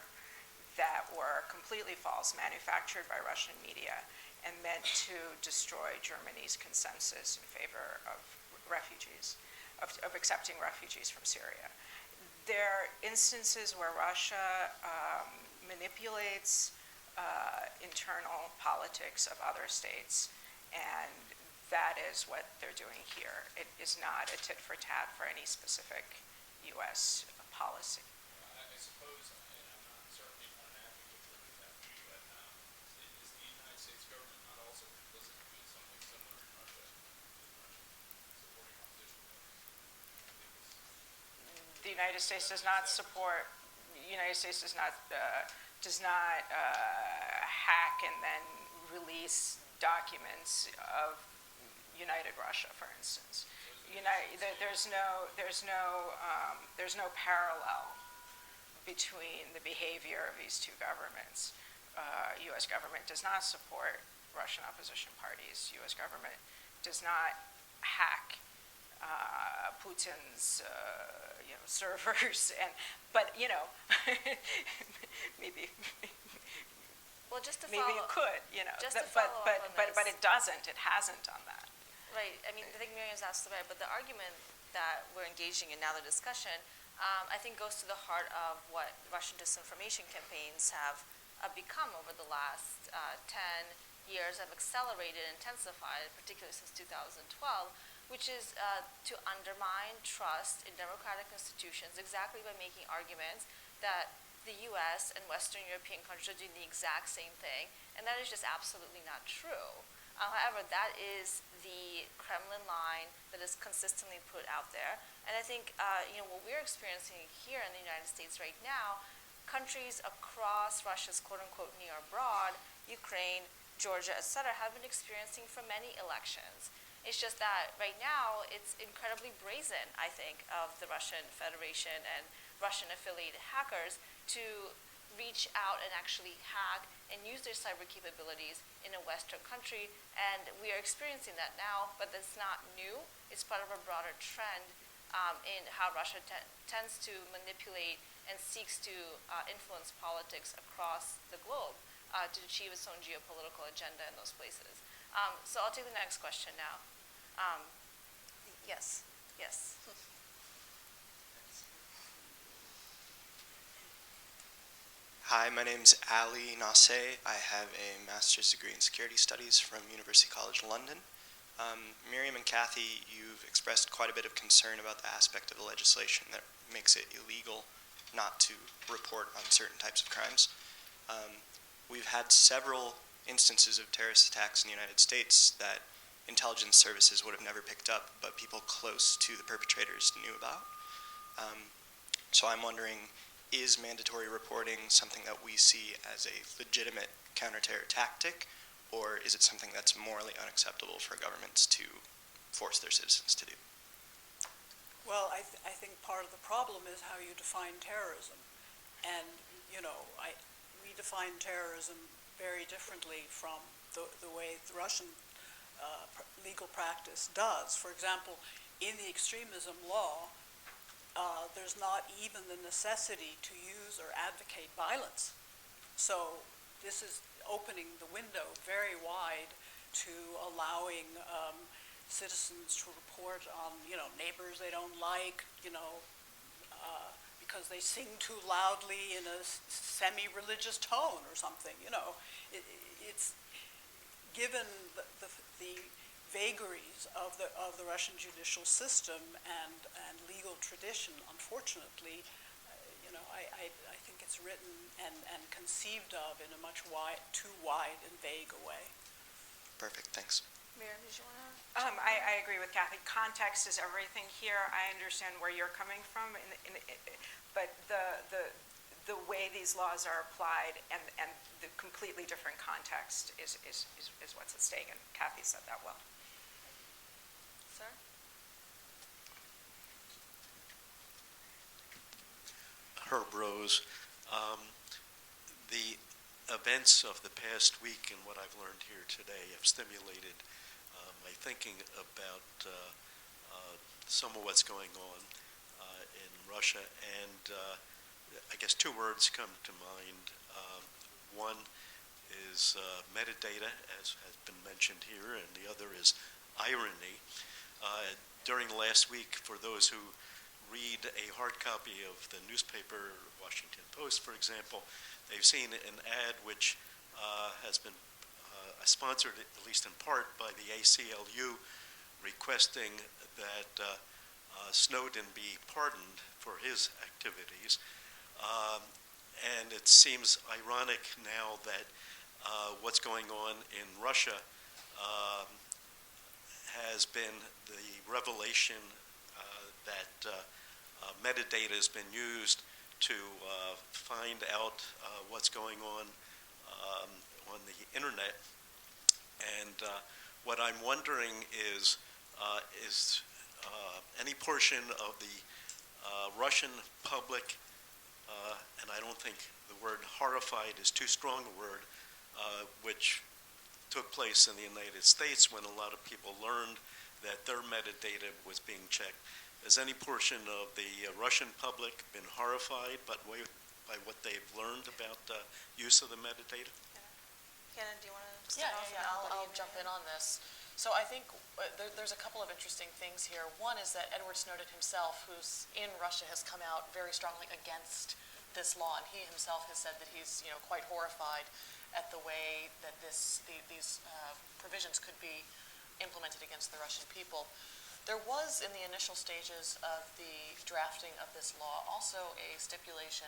[SPEAKER 3] that were completely false, manufactured by Russian media, and meant to destroy Germany's consensus in favor of refugees, of accepting refugees from Syria. There are instances where Russia manipulates internal politics of other states, and that is what they're doing here. It is not a tit for tat for any specific U.S. policy.
[SPEAKER 5] I suppose, and I'm not certainly not an advocate for that, but is the United States government not also complicit in something similar in Russia, supporting opposition parties?
[SPEAKER 3] The United States does not support. The United States does not hack and then release documents of United Russia, for instance. There's no parallel between the behavior of these two governments. U.S. government does not support Russian opposition parties. U.S. government does not hack Putin's servers, but maybe.
[SPEAKER 1] Well, just to
[SPEAKER 3] maybe
[SPEAKER 1] follow,
[SPEAKER 3] it could,
[SPEAKER 1] just to follow up on
[SPEAKER 3] but
[SPEAKER 1] this.
[SPEAKER 3] it doesn't. It hasn't done that.
[SPEAKER 1] Right. I mean, I think Miriam's absolutely right, but the argument that we're engaging in now, the discussion, I think goes to the heart of what Russian disinformation campaigns have become over the last 10 years, have accelerated and intensified, particularly since 2012, which is to undermine trust in democratic institutions exactly by making arguments that the U.S. and Western European countries are doing the exact same thing, and that is just absolutely not true. However, that is the Kremlin line that is consistently put out there, and I think what we're experiencing here in the United States right now, countries across Russia's quote-unquote near abroad, Ukraine, Georgia, etc., have been experiencing for many elections. It's just that right now it's incredibly brazen, I think, of the Russian Federation and Russian-affiliated hackers to reach out and actually hack and use their cyber capabilities in a Western country. And we are experiencing that now, but that's not new. It's part of a broader trend in how Russia tends to manipulate and seeks to influence politics across the globe to achieve its own geopolitical agenda in those places. So I'll take the next question now. Yes.
[SPEAKER 6] Hi, my name's Ali Nasseh. I have a master's degree in security studies from University College London. Miriam and Kathy, you've expressed quite a bit of concern about the aspect of the legislation that makes it illegal not to report on certain types of crimes. We've had several instances of terrorist attacks in the United States that intelligence services would have never picked up, but people close to the perpetrators knew about. So I'm wondering, is mandatory reporting something that we see as a legitimate counter-terror tactic, or is it something that's morally unacceptable for governments to force their citizens to do?
[SPEAKER 4] Well, I think part of the problem is how you define terrorism. And, we define terrorism very differently from the way the Russian legal practice does. For example, in the extremism law, there's not even the necessity to use or advocate violence. So this is opening the window very wide to allowing citizens to report on, neighbors they don't like, because they sing too loudly in a semi-religious tone or something. It's given the vagaries of the Russian judicial system and legal tradition. Unfortunately, I think it's written and conceived of in a much too wide and vague a way.
[SPEAKER 6] Perfect, thanks.
[SPEAKER 1] Miriam, did you want to?
[SPEAKER 3] I agree with Kathy. Context is everything here. I understand where you're coming from, but the way these laws are applied and the completely different context is what's at stake, and Kathy said that well.
[SPEAKER 1] Sir?
[SPEAKER 7] Herb Rose. The events of the past week and what I've learned here today have stimulated my thinking about some of what's going on in Russia, and I guess two words come to mind. One is metadata, as has been mentioned here, and the other is irony. During the last week, for those who read a hard copy of the newspaper, Washington Post, for example, they've seen an ad which has been sponsored, at least in part, by the ACLU, requesting that Snowden be pardoned for his activities. And it seems ironic now that what's going on in Russia has been the revelation that metadata has been used to find out what's going on the internet. And what I'm wondering is any portion of the Russian public, and I don't think the word horrified is too strong a word, which took place in the United States when a lot of people learned that their metadata was being checked. Has any portion of the Russian public been horrified by what they've learned about the use of the metadata?
[SPEAKER 1] Kenna, do you want to
[SPEAKER 2] Yeah,
[SPEAKER 1] start off?
[SPEAKER 2] yeah, I'll jump in on this. So I think there's a couple of interesting things here. One is that Edward Snowden himself, who's in Russia, has come out very strongly against this law, and he himself has said that he's quite horrified at the way that these provisions could be implemented against the Russian people. There was, in the initial stages of the drafting of this law, also a stipulation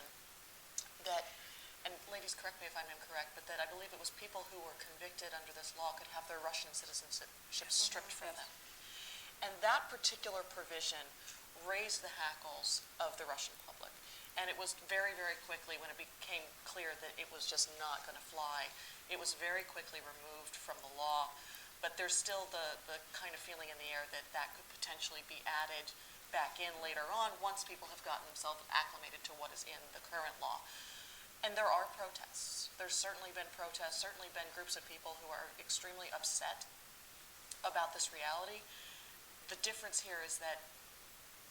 [SPEAKER 2] that, and ladies, correct me if I'm incorrect, but that I believe it was people who were convicted under this law could have their Russian citizenship stripped from them. And that particular provision raised the hackles of the Russian public. And it was very, very quickly, when it became clear that it was just not going to fly, it was very quickly removed from the law. But there's still the kind of feeling in the air that that could potentially be added back in later on once people have gotten themselves acclimated to what is in the current law. And there are protests. There's certainly been protests, certainly been groups of people who are extremely upset about this reality. The difference here is that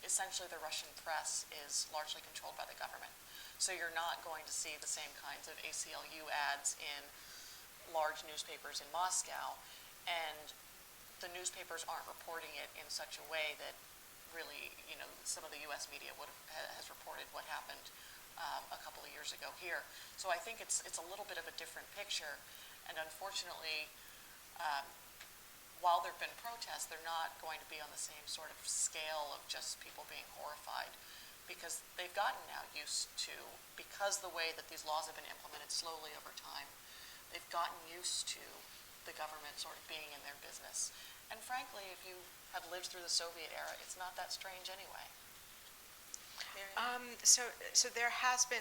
[SPEAKER 2] essentially the Russian press is largely controlled by the government. So you're not going to see the same kinds of ACLU ads in large newspapers in Moscow, and the newspapers aren't reporting it in such a way that really, some of the U.S. media has reported what happened a couple of years ago here. So I think it's a little bit of a different picture, and unfortunately, while there have been protests, they're not going to be on the same sort of scale of just people being horrified, because they've gotten now used to, because the way that these laws have been implemented slowly over time, they've gotten used to the government sort of being in their business. And frankly, if you have lived through the Soviet era, it's not that strange anyway.
[SPEAKER 3] So there has been,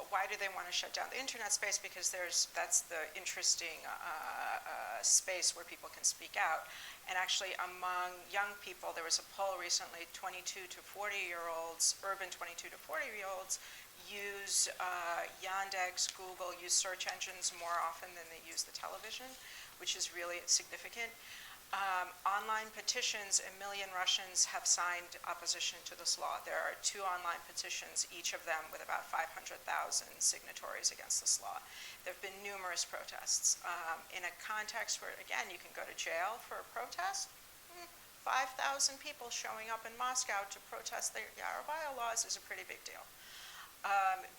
[SPEAKER 3] why do they want to shut down the internet space? Because that's the interesting space where people can speak out. And actually among young people, there was a poll recently, 22 to 40-year-olds, urban 22 to 40-year-olds, use Yandex, Google, use search engines more often than they use the television, which is really significant. Online petitions, 1 million Russians have signed opposition to this law. There are 2 online petitions, each of them with about 500,000 signatories against this law. There have been numerous protests. In a context where, again, you can go to jail for a protest, 5,000 people showing up in Moscow to protest the Yarobaya laws is a pretty big deal.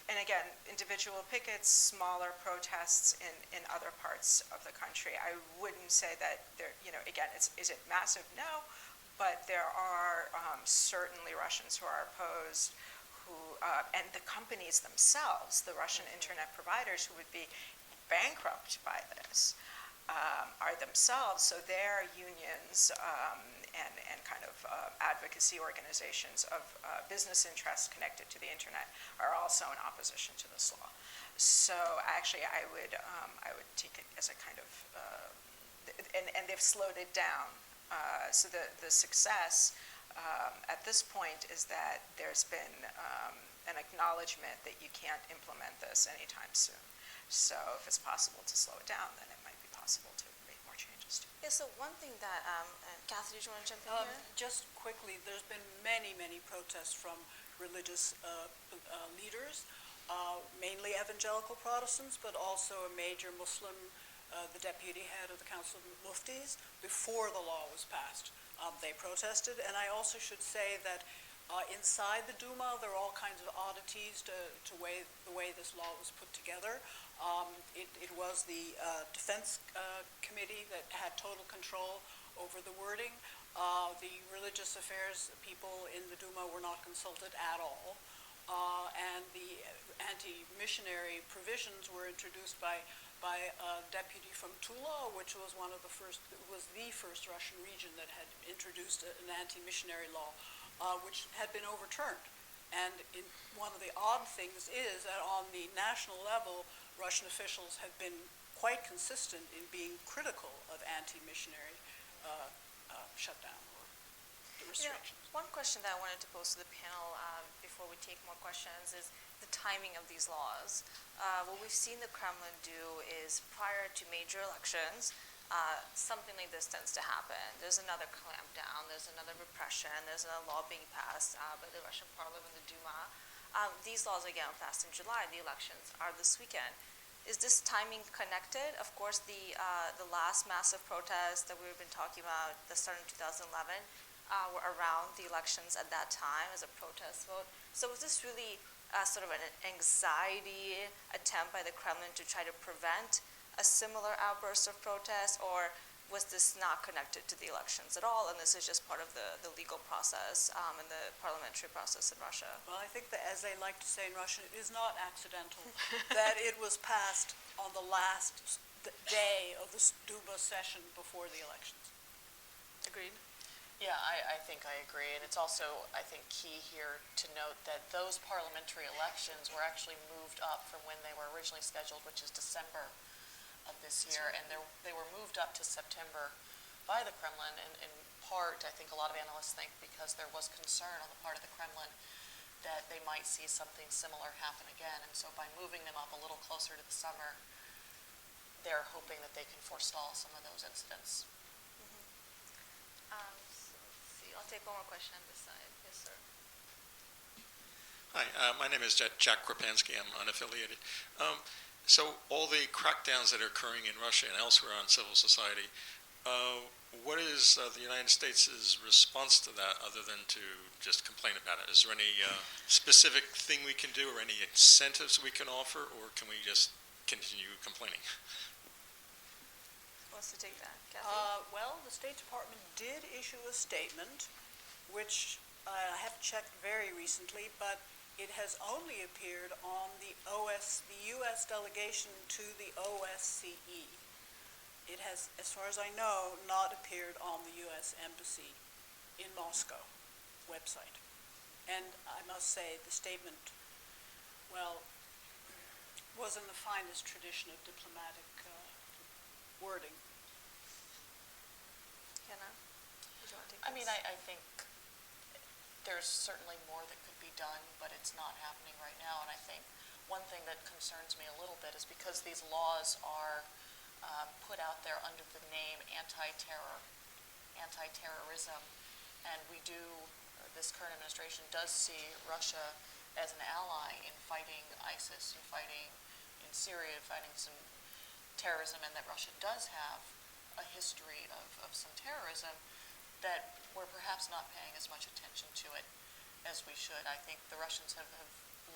[SPEAKER 3] And again, individual pickets, smaller protests in other parts of the country. I wouldn't say that there, again, is it massive? No, but there are certainly Russians who are opposed, and the companies themselves, the Russian internet providers who would be bankrupt by this, are themselves, so their unions and kind of advocacy organizations of business interests connected to the internet are also in opposition to this law. So actually, I would take it as a kind of, and they've slowed it down. So the success at this point is that there's been an acknowledgement that you can't implement this anytime soon. So if it's possible to slow it down, then it might be possible to make more changes too.
[SPEAKER 1] Yeah, so one thing that, Kathy, did you want to jump in here?
[SPEAKER 4] Just quickly, there's been many, many protests from religious leaders, mainly evangelical Protestants, but also a major Muslim, the deputy head of the Council of Muftis, before the law was passed. They protested, and I also should say that inside the Duma, there are all kinds of oddities to the way this law was put together. It was the Defense Committee that had total control over the wording. The religious affairs people in the Duma were not consulted at all. And the anti-missionary provisions were introduced by a deputy from Tula, which was the first Russian region that had introduced an anti-missionary law, which had been overturned. And one of the odd things is that on the national level, Russian officials have been quite consistent in being critical of anti-missionary shutdown or restrictions.
[SPEAKER 1] One question that I wanted to pose to the panel before we take more questions is the timing of these laws. What we've seen the Kremlin do is prior to major elections, something like this tends to happen. There's another clampdown, there's another repression, there's another law being passed by the Russian parliament, the Duma. These laws again passed in July. The elections are this weekend. Is this timing connected? Of course, the last massive protests that we've been talking about that started in 2011 were around the elections at that time as a protest vote. So was this really sort of an anxiety attempt by the Kremlin to try to prevent a similar outburst of protest, or was this not connected to the elections at all, and this is just part of the legal process and the parliamentary process in Russia?
[SPEAKER 4] Well, I think that, as they like to say in Russian, it is not accidental that it was passed on the last day of the Duma session before the elections.
[SPEAKER 1] Agreed?
[SPEAKER 2] Yeah, I think I agree. And it's also, I think, key here to note that those parliamentary elections were actually moved up from when they were originally scheduled, which is December of this year, and they were moved up to September by the Kremlin, in part, I think a lot of analysts think, because there was concern on the part of the Kremlin that they might see something similar happen again, and so by moving them up a little closer to the summer, they're hoping that they can forestall some of those incidents.
[SPEAKER 1] So let's see, I'll take one more question on this side. Yes, sir.
[SPEAKER 8] Hi, my name is Jack Krapansky. I'm unaffiliated. So all the crackdowns that are occurring in Russia and elsewhere on civil society, what is the United States' response to that other than to just complain about it? Is there any specific thing we can do or any incentives we can offer, or can we just continue complaining?
[SPEAKER 1] Who wants to take that? Kathy?
[SPEAKER 4] Well, the State Department did issue a statement, which I have checked very recently, but it has only appeared on the U.S. delegation to the OSCE. It has, as far as I know, not appeared on the U.S. Embassy in Moscow website. And I must say, the statement, well, was in the finest tradition of diplomatic wording.
[SPEAKER 1] Hannah, would you want to take this?
[SPEAKER 2] I mean, I think there's certainly more that could be done, but it's not happening right now. And I think one thing that concerns me a little bit is because these laws are put out there under the name Anti-Terrorism, and this current administration does see Russia as an ally in fighting ISIS and fighting in Syria, fighting some terrorism, and that Russia does have a history of some terrorism, that we're perhaps not paying as much attention to it as we should. I think the Russians have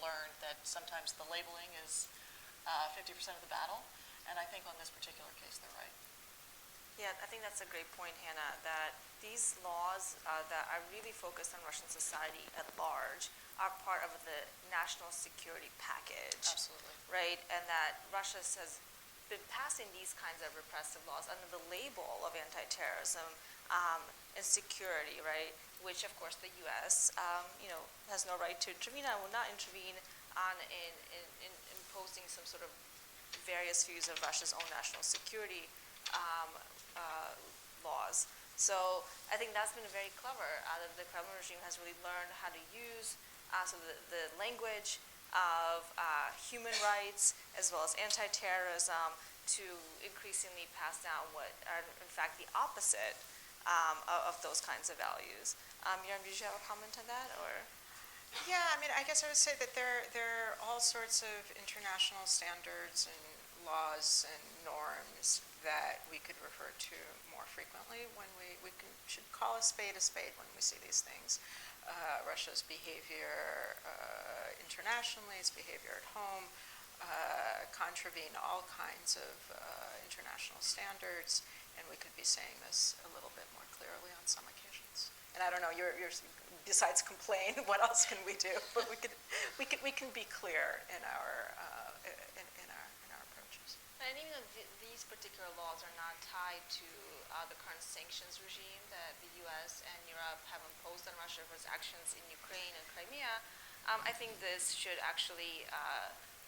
[SPEAKER 2] learned that sometimes the labeling is 50% of the battle, and I think on this particular case they're right.
[SPEAKER 1] Yeah, I think that's a great point, Hannah, that these laws that are really focused on Russian society at large are part of the national security package.
[SPEAKER 2] Absolutely.
[SPEAKER 1] Right? And that Russia has been passing these kinds of repressive laws under the label of anti-terrorism and security, right? Which, of course, the U.S. Has no right to intervene and will not intervene on in imposing some sort of various views of Russia's own national security laws. So I think that's been very clever. The Kremlin regime has really learned how to use the language of human rights as well as anti-terrorism to increasingly pass down what are in fact the opposite of those kinds of values. Miriam, did you have a comment on that, or?
[SPEAKER 3] Yeah, I mean, I guess I would say that there are all sorts of international standards and laws and norms that we could refer to more frequently when should call a spade when we see these things. Russia's behavior internationally, its behavior at home, contravene all kinds of international standards, and we could be saying this a little bit more clearly on some occasions. And I don't know, you're besides complain, what else can we do? But we can be clear in our approaches.
[SPEAKER 1] And even though these particular laws are not tied to the current sanctions regime that the U.S. and Europe have imposed on Russia for its actions in Ukraine and Crimea, I think this should actually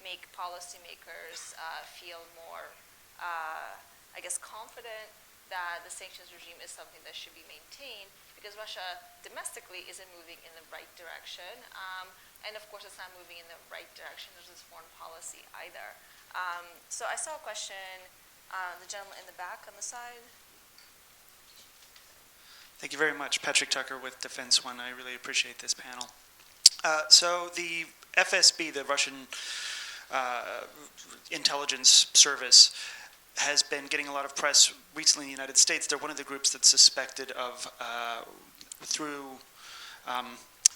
[SPEAKER 1] make policymakers feel more, confident that the sanctions regime is something that should be maintained, because Russia domestically isn't moving in the right direction. And of course, it's not moving in the right direction in its foreign policy either. So I saw a question, the gentleman in the back on the side.
[SPEAKER 9] Thank you very much. Patrick Tucker with Defense One. I really appreciate this panel. So the FSB, the Russian intelligence service, has been getting a lot of press recently in the United States. They're one of the groups that's suspected of, through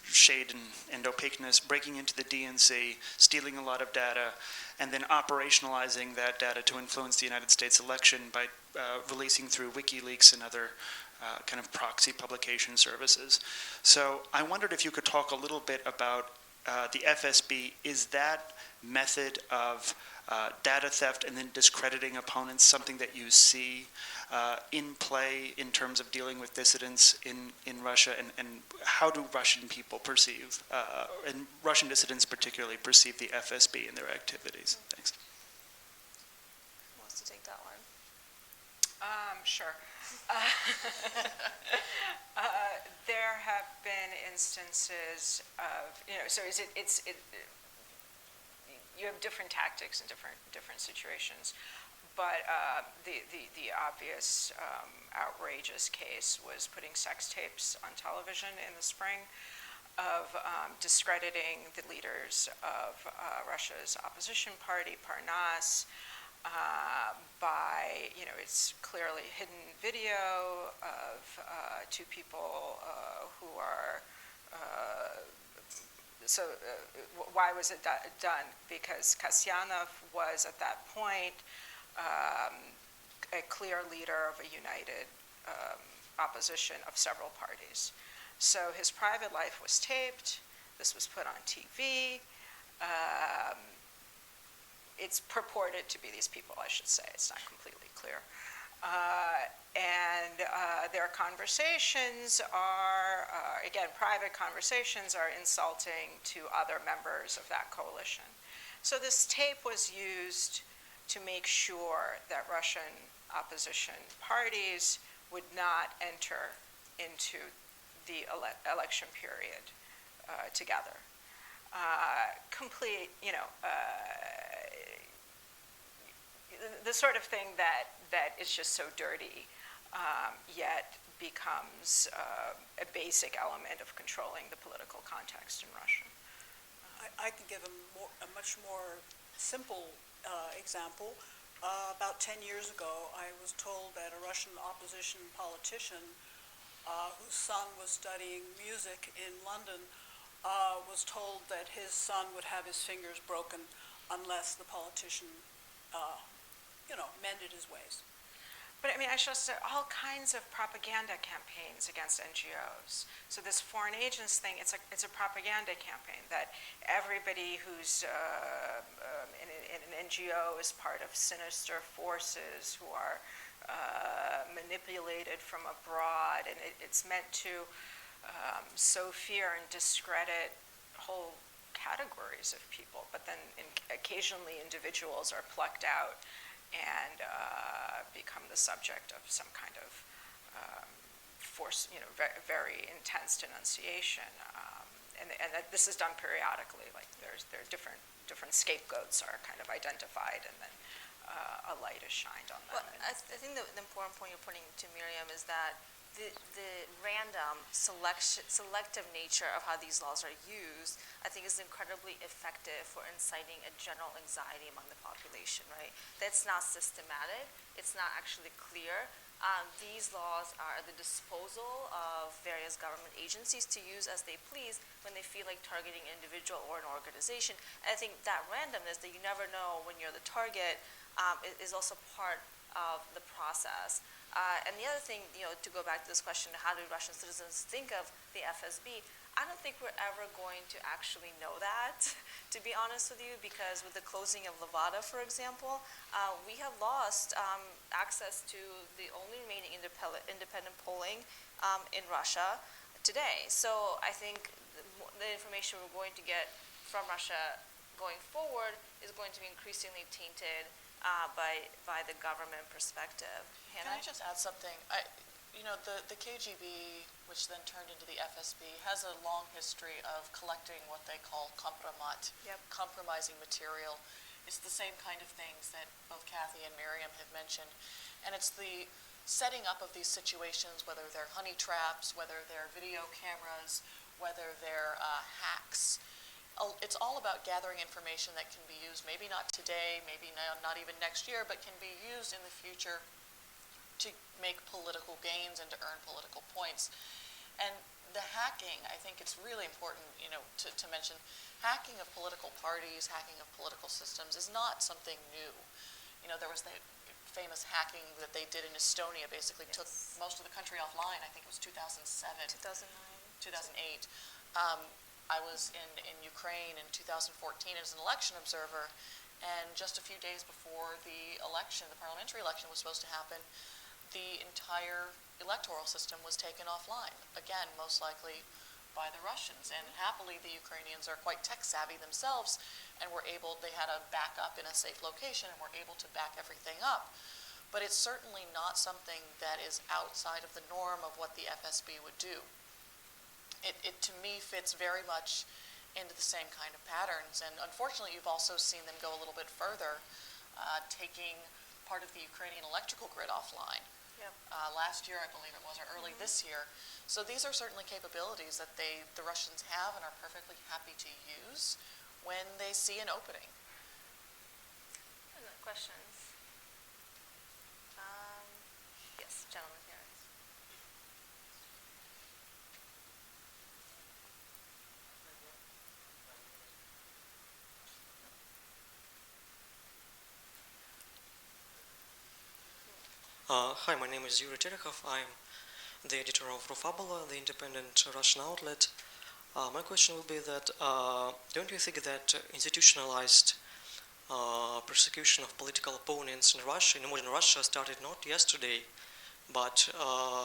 [SPEAKER 9] shade and opaqueness, breaking into the DNC, stealing a lot of data, and then operationalizing that data to influence the United States election by releasing through WikiLeaks and other kind of proxy publication services. So I wondered if you could talk a little bit about the FSB. Is that method of data theft and then discrediting opponents something that you see in play in terms of dealing with dissidents in Russia, and how do Russian people perceive, and Russian dissidents particularly, perceive the FSB and their activities? Thanks.
[SPEAKER 1] Who wants to take that one?
[SPEAKER 3] Sure. There have been instances of, so you have different tactics in different situations, but the obvious outrageous case was putting sex tapes on television in the spring of discrediting the leaders of Russia's opposition party, Parnas, by, it's clearly hidden video of two people who are, why was it done? Because Kasyanov was at that point a clear leader of a united opposition of several parties. So his private life was taped, this was put on TV. It's purported to be these people, I should say. It's not completely clear. And their conversations are, again, private conversations are insulting to other members of that coalition. So this tape was used to make sure that Russian opposition parties would not enter into the election period together. Complete, the sort of thing that is just so dirty, yet becomes a basic element of controlling the political context in Russia.
[SPEAKER 4] I can give a much more simple example. About 10 years ago, I was told that a Russian opposition politician whose son was studying music in London was told that his son would have his fingers broken unless the politician, mended his ways.
[SPEAKER 3] But I mean, I just all kinds of propaganda campaigns against NGOs. So this foreign agents thing, it's a propaganda campaign that everybody who's in an NGO is part of sinister forces who are manipulated from abroad, and it's meant to sow fear and discredit whole categories of people. But then occasionally individuals are plucked out and become the subject of some kind of force, very intense denunciation. And that this is done periodically. Like there are different scapegoats are kind of identified, and then a light is shined on them.
[SPEAKER 1] Well, I think the important point you're putting to Miriam is that the random selective nature of how these laws are used, I think, is incredibly effective for inciting a general anxiety among the population, right? That's not systematic. It's not actually clear. These laws are at the disposal of various government agencies to use as they please when they feel like targeting an individual or an organization. And I think that randomness, that you never know when you're the target, is also part of the process. And the other thing, to go back to this question, how do Russian citizens think of the FSB? I don't think we're ever going to actually know that, to be honest with you, because with the closing of Levada, for example, we have lost access to the only remaining independent polling in Russia today. So I think the information we're going to get from Russia going forward is going to be increasingly tainted by the government perspective.
[SPEAKER 2] Can I just add something? The KGB, which then turned into the FSB, has a long history of collecting what they call kompromat, compromising material. It's the same kind of things that both Kathy and Miriam have mentioned. And it's the setting up of these situations, whether they're honey traps, whether they're video cameras, whether they're hacks. It's all about gathering information that can be used, maybe not today, maybe not even next year, but can be used in the future to make political gains and to earn political points. And the hacking, I think it's really important, to mention, hacking of political parties, hacking of political systems is not something new. There was the famous hacking that they did in Estonia, basically took most of the country offline. I think it was 2007. 2008. I was in Ukraine in 2014 as an election observer, and just a few days before the election, the parliamentary election was supposed to happen, the entire electoral system was taken offline, again, most likely by the Russians. And happily, the Ukrainians are quite tech savvy themselves, and they had a backup in a safe location and were able to back everything up. But it's certainly not something that is outside of the norm of what the FSB would do. It to me fits very much into the same kind of patterns, and unfortunately you've also seen them go a little bit further, taking part of the Ukrainian electrical grid offline. Last year, I believe it was, or early this year. So these are certainly capabilities that the Russians have and are perfectly happy to use when they see an opening.
[SPEAKER 1] Questions? Yes, gentlemen here.
[SPEAKER 10] Hi, my name is Yuri Terekhov. I'm the editor of Rufabula, the independent Russian outlet. My question will be that, don't you think that institutionalized persecution of political opponents in Russia, in modern Russia, started not yesterday, but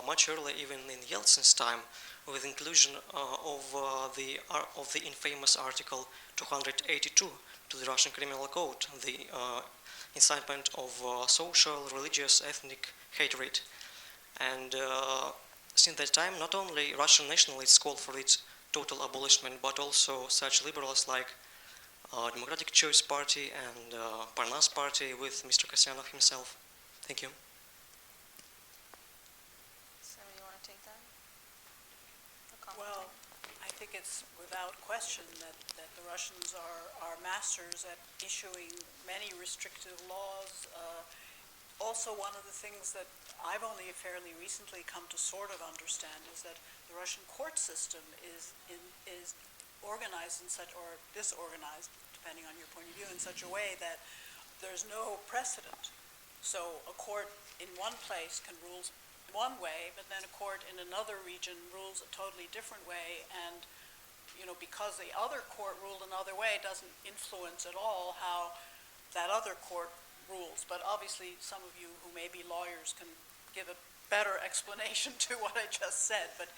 [SPEAKER 10] much earlier, even in Yeltsin's time, with inclusion of the infamous Article 282 to the Russian Criminal Code, the incitement of social, religious, ethnic hatred. And since that time, not only Russian nationalists called for its total abolishment, but also such liberals like Democratic Choice Party and Parnas Party with Mr. Kasyanov himself. Thank you.
[SPEAKER 1] Somebody want to take that?
[SPEAKER 4] Well, I think it's without question that the Russians are masters at issuing many restrictive laws. Also, one of the things that I've only fairly recently come to sort of understand is that the Russian court system is organized or disorganized, depending on your point of view, in such a way that there's no precedent So a court in one place can rule one way, but then a court in another region rules a totally different way, and because the other court ruled another way doesn't influence at all how that other court rules. But obviously, some of you who may be lawyers can give a better explanation to what I just said. But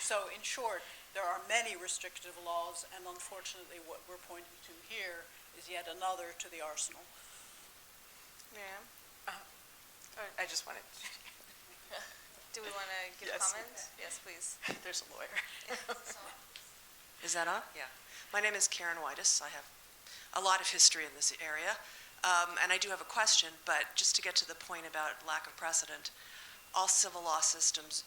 [SPEAKER 4] so in short, there are many restrictive laws, and unfortunately what we're pointing to here is yet another to the arsenal.
[SPEAKER 3] Ma'am? I just wanted,
[SPEAKER 1] Do we want to give
[SPEAKER 11] Yes.
[SPEAKER 1] comments? Yes, please.
[SPEAKER 11] There's a lawyer. Is that on? Yeah. My name is Karen Whitus. I have a lot of history in this area. And I do have a question, but just to get to the point about lack of precedent, all civil law systems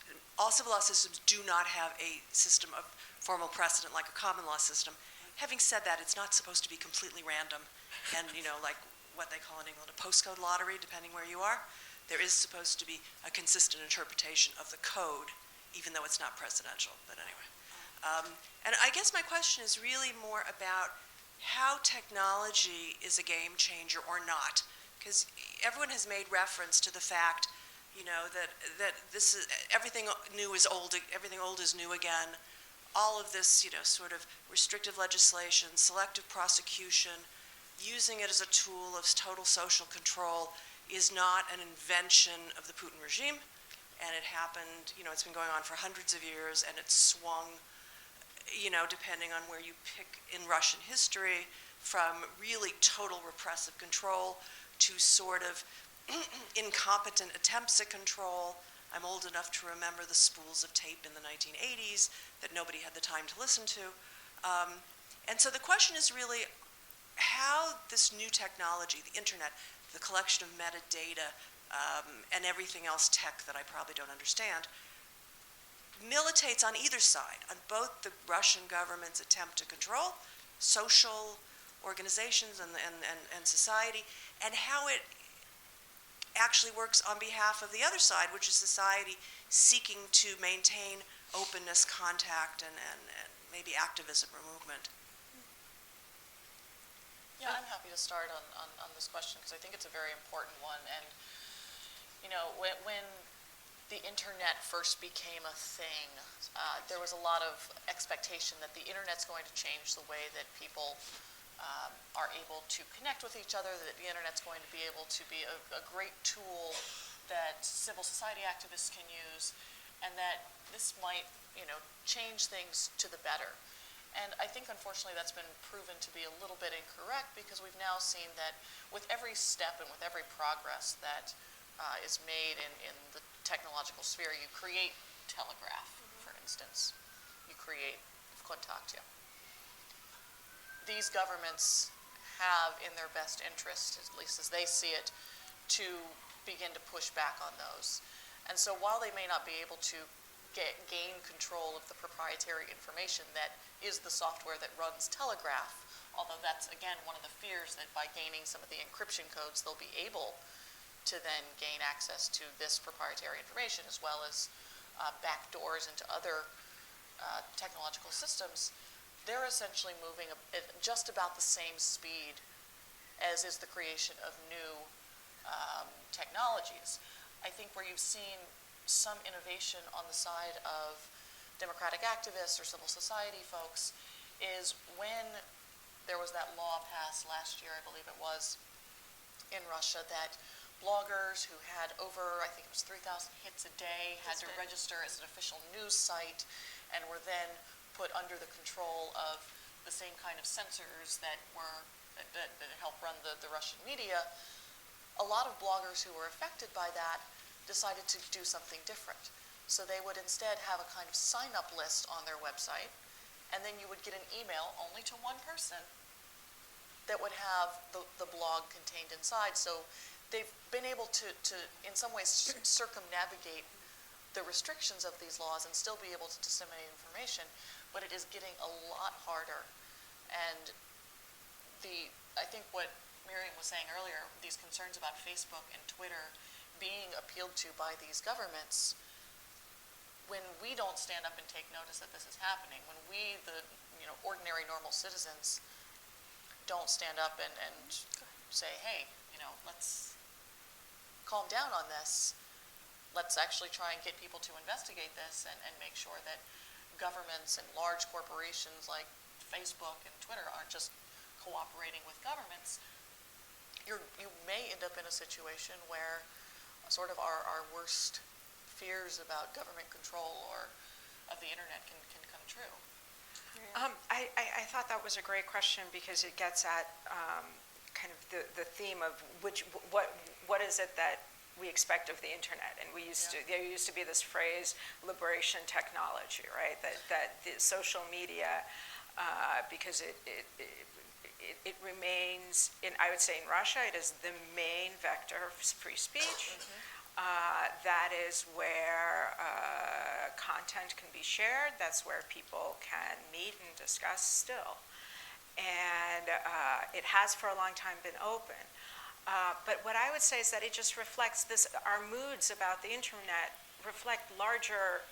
[SPEAKER 11] do not have a system of formal precedent like a common law system. Having said that, it's not supposed to be completely random and, like what they call in England a postcode lottery, depending where you are. There is supposed to be a consistent interpretation of the code, even though it's not precedential. But anyway. And I guess my question is really more about how technology is a game changer or not. Because everyone has made reference to the fact, that this is everything new is old, everything old is new again. All of this, sort of restrictive legislation, selective prosecution, using it as a tool of total social control is not an invention of the Putin regime. And it happened, it's been going on for hundreds of years, and it's swung, depending on where you pick in Russian history, from really total repressive control to sort of incompetent attempts at control. I'm old enough to remember the spools of tape in the 1980s that nobody had the time to listen to. And so the question is really how this new technology, the internet, the collection of metadata, and everything else tech that I probably don't understand, militates on either side, on both the Russian government's attempt to control social organizations and society, and how it actually works on behalf of the other side, which is society seeking to maintain openness, contact, and maybe activism or movement.
[SPEAKER 2] Yeah, I'm happy to start on this question because I think it's a very important one. And, when the internet first became a thing, there was a lot of expectation that the internet's going to change the way that people are able to connect with each other, that the internet's going to be able to be a great tool that civil society activists can use, and that this might, change things to the better. And I think, unfortunately, that's been proven to be a little bit incorrect because we've now seen that with every step and with every progress that is made in the technological sphere, you create telegraph, for instance. You create Kontakt. These governments have in their best interest, at least as they see it, to begin to push back on those. And so while they may not be able to gain control of the proprietary information that is the software that runs Telegraph, although that's, again, one of the fears that by gaining some of the encryption codes, they'll be able to then gain access to this proprietary information as well as backdoors into other technological systems. They're essentially moving at just about the same speed as is the creation of new technologies. I think where you've seen some innovation on the side of democratic activists or civil society folks is when there was that law passed last year, I believe it was, in Russia, that bloggers who had over, I think it was 3,000 hits a day, had to register as an official news site and were then put under the control of the same kind of censors that help run the Russian media. A lot of bloggers who were affected by that decided to do something different. So they would instead have a kind of sign-up list on their website, and then you would get an email only to one person that would have the blog contained inside. So they've been able to in some ways, circumnavigate the restrictions of these laws and still be able to disseminate information, but it is getting a lot harder. And I think what Miriam was saying earlier, these concerns about Facebook and Twitter being appealed to by these governments, when we don't stand up and take notice that this is happening, when we, the ordinary normal citizens, don't stand up and say, hey, let's calm down on this. Let's actually try and get people to investigate this and make sure that governments and large corporations like Facebook and Twitter aren't just cooperating with governments. You may end up in a situation where sort of our worst fears about government control or of the internet can come true.
[SPEAKER 3] I thought that was a great question because it gets at kind of the theme of what is it that we expect of the internet, and there used to be this phrase, liberation technology, right? That the social media, because it remains I would say in Russia, it is the main vector of free speech. That is where content can be shared. That's where people can meet and discuss still, and it has for a long time been open. But what I would say is that it just reflects this, our moods about the internet reflect larger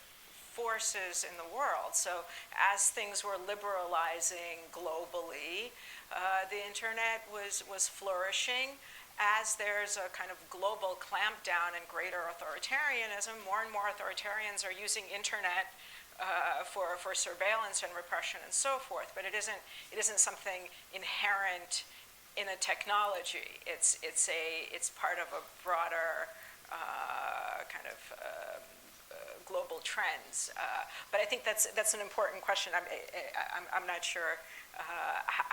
[SPEAKER 3] forces in the world. So as things were liberalizing globally, the internet was flourishing. As there's a kind of global clampdown and greater authoritarianism, more and more authoritarians are using internet for surveillance and repression and so forth. But it isn't something inherent in a technology. It's part of a broader kind of global trends. But I think that's an important question. I'm not sure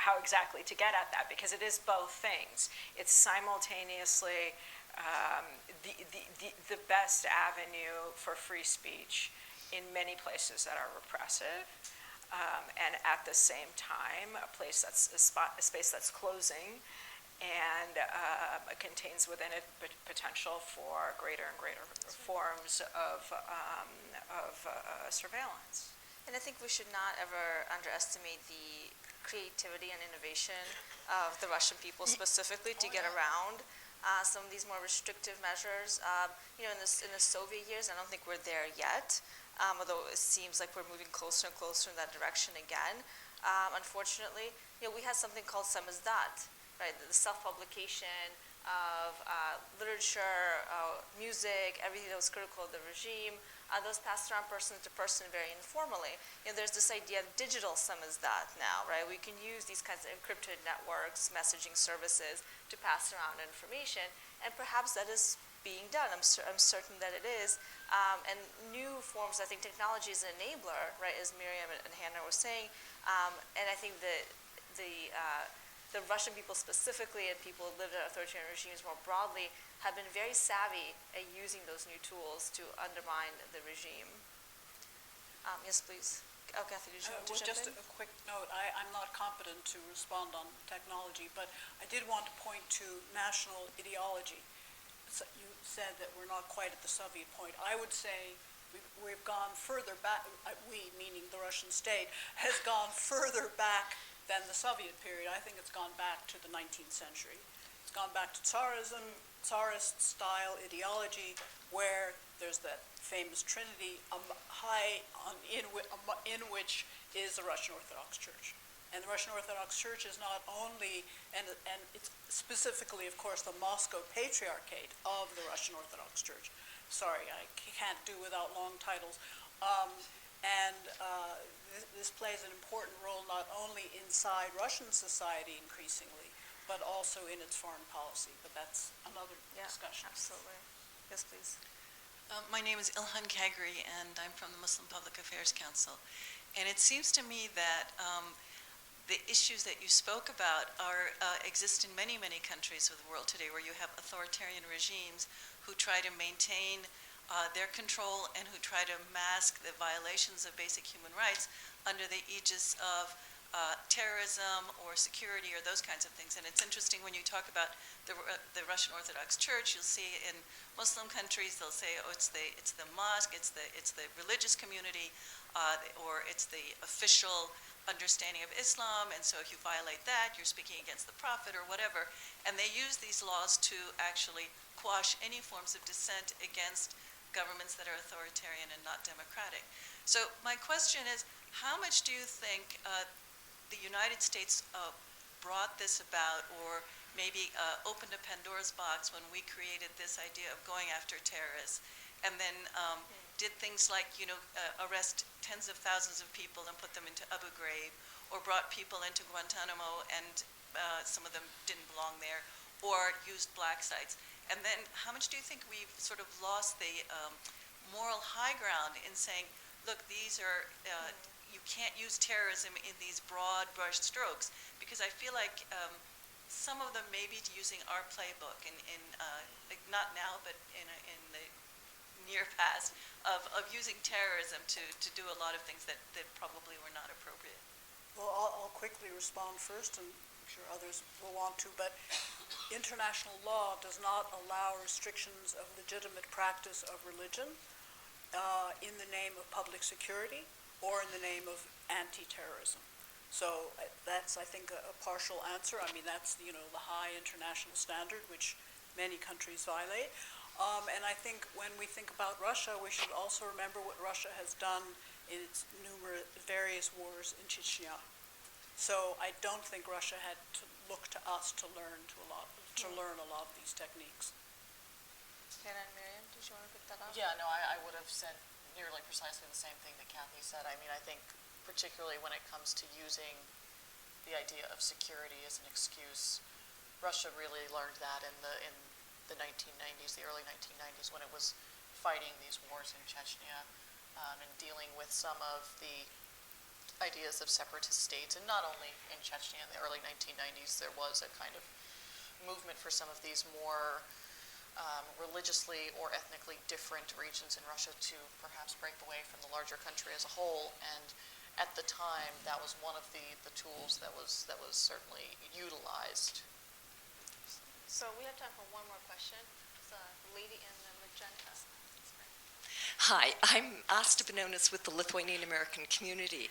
[SPEAKER 3] how exactly to get at that, because it is both things. It's simultaneously the best avenue for free speech in many places that are repressive. And at the same time, a space that's closing and contains within it potential for greater and greater forms of surveillance.
[SPEAKER 1] And I think we should not ever underestimate the creativity and innovation of the Russian people specifically to get around some of these more restrictive measures. In the Soviet years, I don't think we're there yet. Although it seems like we're moving closer and closer in that direction again. Unfortunately, we had something called samizdat, right? The self-publication of literature, music, everything that was critical of the regime. Those passed around person to person very informally. There's this idea of digital samizdat now, right? We can use these kinds of encrypted networks, messaging services to pass around information, and perhaps that is being done. I'm certain that it is. And new forms, I think technology is an enabler, right, as Miriam and Hannah were saying. And I think that the Russian people specifically, and people who lived in authoritarian regimes more broadly, have been very savvy at using those new tools to undermine the regime. Yes, please. Oh, Kathy, did you want to jump
[SPEAKER 4] just
[SPEAKER 1] in?
[SPEAKER 4] a quick note. I'm not competent to respond on technology, but I did want to point to national ideology. So you said that we're not quite at the Soviet point. I would say we've gone further back, we, meaning the Russian state, has gone further back than the Soviet period. I think it's gone back to the 19th century. It's gone back to Tsarism, Tsarist-style ideology, where there's that famous trinity in which is the Russian Orthodox Church. And the Russian Orthodox Church is not only, and it's specifically, of course, the Moscow Patriarchate of the Russian Orthodox Church. Sorry, I can't do without long titles. This plays an important role not only inside Russian society increasingly, but also in its foreign policy. But that's another discussion.
[SPEAKER 1] Absolutely. Yes, please.
[SPEAKER 12] My name is Ilhan Kagri, and I'm from the Muslim Public Affairs Council. And it seems to me that the issues that you spoke about exist in many, many countries of the world today, where you have authoritarian regimes who try to maintain their control and who try to mask the violations of basic human rights under the aegis of terrorism or security or those kinds of things. And it's interesting when you talk about the Russian Orthodox Church, you'll see in Muslim countries they'll say, oh, it's the mosque, it's the religious community, or it's the official understanding of Islam, and so if you violate that, you're speaking against the Prophet or whatever. And they use these laws to actually quash any forms of dissent against governments that are authoritarian and not democratic. So my question is, how much do you think the United States brought this about or maybe opened a Pandora's box when we created this idea of going after terrorists, and then did things like, arrest tens of thousands of people and put them into Abu Ghraib, or brought people into Guantanamo and some of them didn't belong there, or used black sites. And then how much do you think we've sort of lost the moral high ground in saying, look, these are, you can't use terrorism in these broad brush strokes, because I feel like some of them may be using our playbook in not now, but in the near past, of using terrorism to do a lot of things that probably were not appropriate.
[SPEAKER 4] Well, I'll quickly respond first, and I'm sure others will want to, but international law does not allow restrictions of legitimate practice of religion in the name of public security or in the name of anti-terrorism. So that's, I think, a partial answer. I mean, that's, the high international standard, which many countries violate. And I think when we think about Russia, we should also remember what Russia has done in its various wars in Chechnya. So I don't think Russia had to look to us to learn a lot of these techniques.
[SPEAKER 1] Hannah and Miriam, did you want to pick that up?
[SPEAKER 2] Yeah, no, I would have said nearly precisely the same thing that Kathy said. I mean, I think particularly when it comes to using the idea of security as an excuse, Russia really learned that in the 1990s, the early 1990s, when it was fighting these wars in Chechnya and dealing with some of the ideas of separatist states. And not only in Chechnya in the early 1990s, there was a kind of movement for some of these more religiously or ethnically different regions in Russia to perhaps break away from the larger country as a whole. And at the time, that was one of the tools that was certainly utilized.
[SPEAKER 1] So we have time for one more question. It's a lady in the magenta.
[SPEAKER 13] Hi, I'm Asta Benonis with the Lithuanian American community,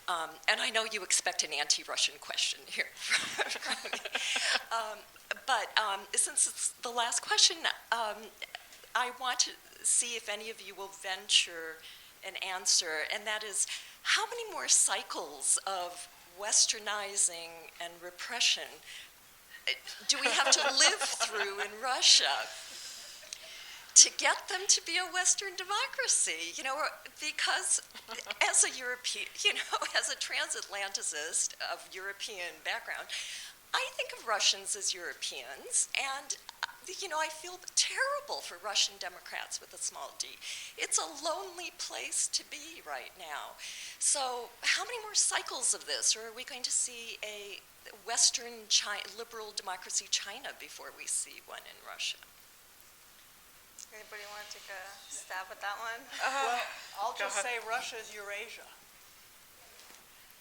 [SPEAKER 13] and I know you expect an anti-Russian question here from me. But since it's the last question, I want to see if any of you will venture an answer, and that is, how many more cycles of westernizing and repression do we have to live through in Russia to get them to be a Western democracy? Because as a European, as a transatlanticist of European background, I think of Russians as Europeans, and I feel terrible for Russian Democrats with a small d. It's a lonely place to be right now. So how many more cycles of this, or are we going to see a Western liberal democracy China before we see one in Russia?
[SPEAKER 1] Anybody want to take a stab at that one?
[SPEAKER 4] Well, I'll just say Russia is Eurasia.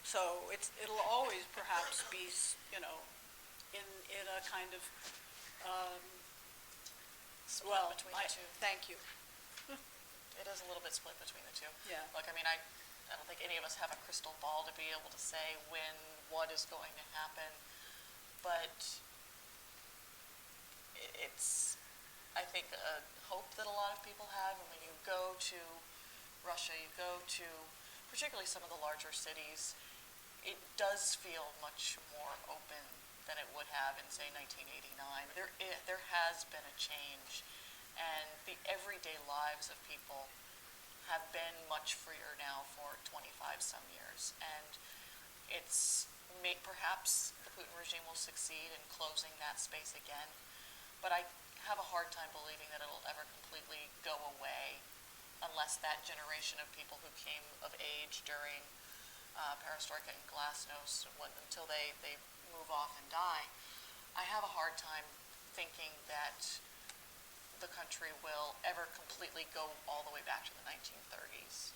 [SPEAKER 4] So it'll always perhaps be, in a kind of,
[SPEAKER 2] Split between the two.
[SPEAKER 4] Thank you.
[SPEAKER 2] It is a little bit split between the two.
[SPEAKER 4] Yeah.
[SPEAKER 2] Look, I mean, I don't think any of us have a crystal ball to be able to say what is going to happen, but it's, I think, a hope that a lot of people have. And when you go to Russia, you go to particularly some of the larger cities, it does feel much more open than it would have in, say, 1989. There has been a change, and the everyday lives of people have been much freer now for 25-some years. And perhaps the Putin regime will succeed in closing that space again, but I have a hard time believing that it'll ever completely go away unless that generation of people who came of age during perestroika and glasnost, until they move off and die. I have a hard time thinking that the country will ever completely go all the way back to the 1930s.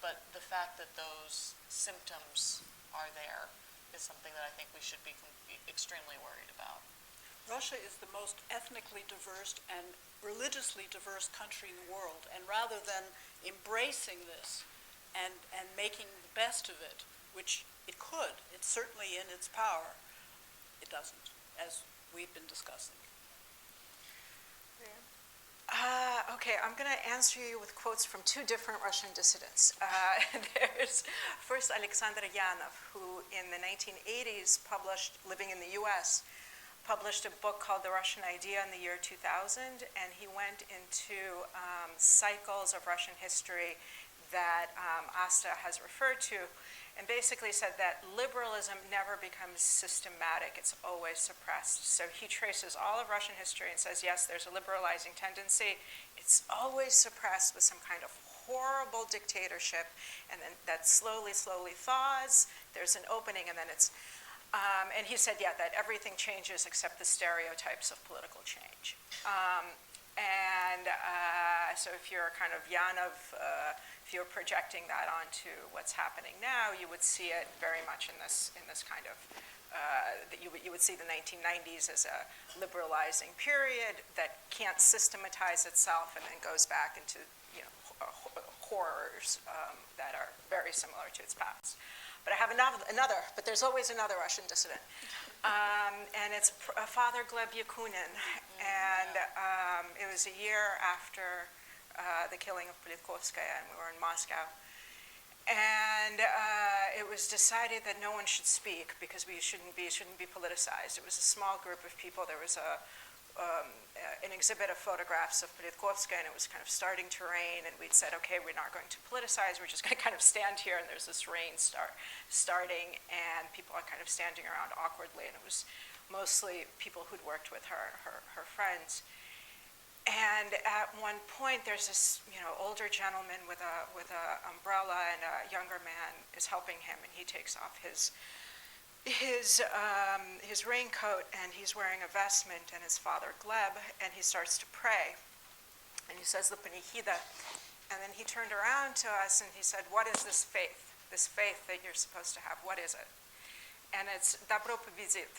[SPEAKER 2] But the fact that those symptoms are there is something that I think we should be extremely worried about.
[SPEAKER 4] Russia is the most ethnically diverse and religiously diverse country in the world, and rather than embracing this and making the best of it, which it could, it's certainly in its power, it doesn't, as we've been discussing.
[SPEAKER 3] Okay, I'm going to answer you with quotes from two different Russian dissidents. There's first Alexander Yanov, who in the 1980s published, living in the US, published a book called The Russian Idea in the year 2000, and he went into cycles of Russian history that Asta has referred to, and basically said that liberalism never becomes systematic, it's always suppressed. So he traces all of Russian history and says, yes, there's a liberalizing tendency, it's always suppressed with some kind of horrible dictatorship, and then that slowly thaws, there's an opening, and then it's, and he said, yeah, that everything changes except the stereotypes of political change. So if you're kind of Yanov, if you're projecting that onto what's happening now, you would see it very much in this kind of, you would see the 1990s as a liberalizing period that can't systematize itself and then goes back into, horrors that are very similar to its past. But I have another, but there's always another Russian dissident. And it's Father Gleb Yakunin. And it was a year after the killing of Politkovskaya, and we were in Moscow. And it was decided that no one should speak because we shouldn't be politicized. It was a small group of people. There was an exhibit of photographs of Politkovskaya, and it was kind of starting to rain, and we'd said, okay, we're not going to politicize, we're just going to kind of stand here, and there's this rain starting, and people are kind of standing around awkwardly, and it was mostly people who'd worked with her friends. And at one point, there's this, older gentleman with a umbrella, and a younger man is helping him, and he takes off his raincoat, and he's wearing a vestment, and his Father Gleb, and he starts to pray, and he says the Panikhida, and then he turned around to us, and he said, what is this faith that you're supposed to have, what is it? And it's Добро победит,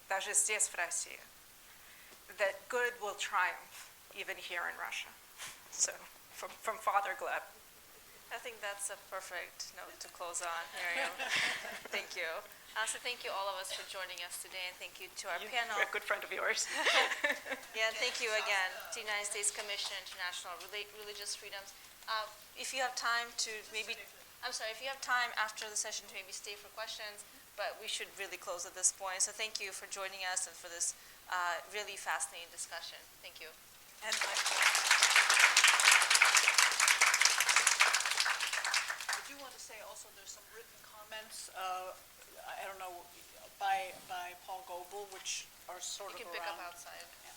[SPEAKER 3] даже здесь в России, that good will triumph, even here in Russia. So, from Father Gleb.
[SPEAKER 1] I think that's a perfect note to close on, Miriam. Thank you. So thank you all of us for joining us today, and thank you to our panel.
[SPEAKER 3] You're a good friend of yours.
[SPEAKER 1] Yeah, and thank you again to the United States Commission on International Religious Freedoms. If you have time to maybe, if you have time after the session to maybe stay for questions, but we should really close at this point. So thank you for joining us and for this really fascinating discussion. Thank you.
[SPEAKER 4] And I do want to say also there's some written comments, I don't know, by Paul Goebel, which are sort
[SPEAKER 1] You
[SPEAKER 4] of
[SPEAKER 1] can pick
[SPEAKER 4] around.
[SPEAKER 1] up outside.
[SPEAKER 4] Yeah.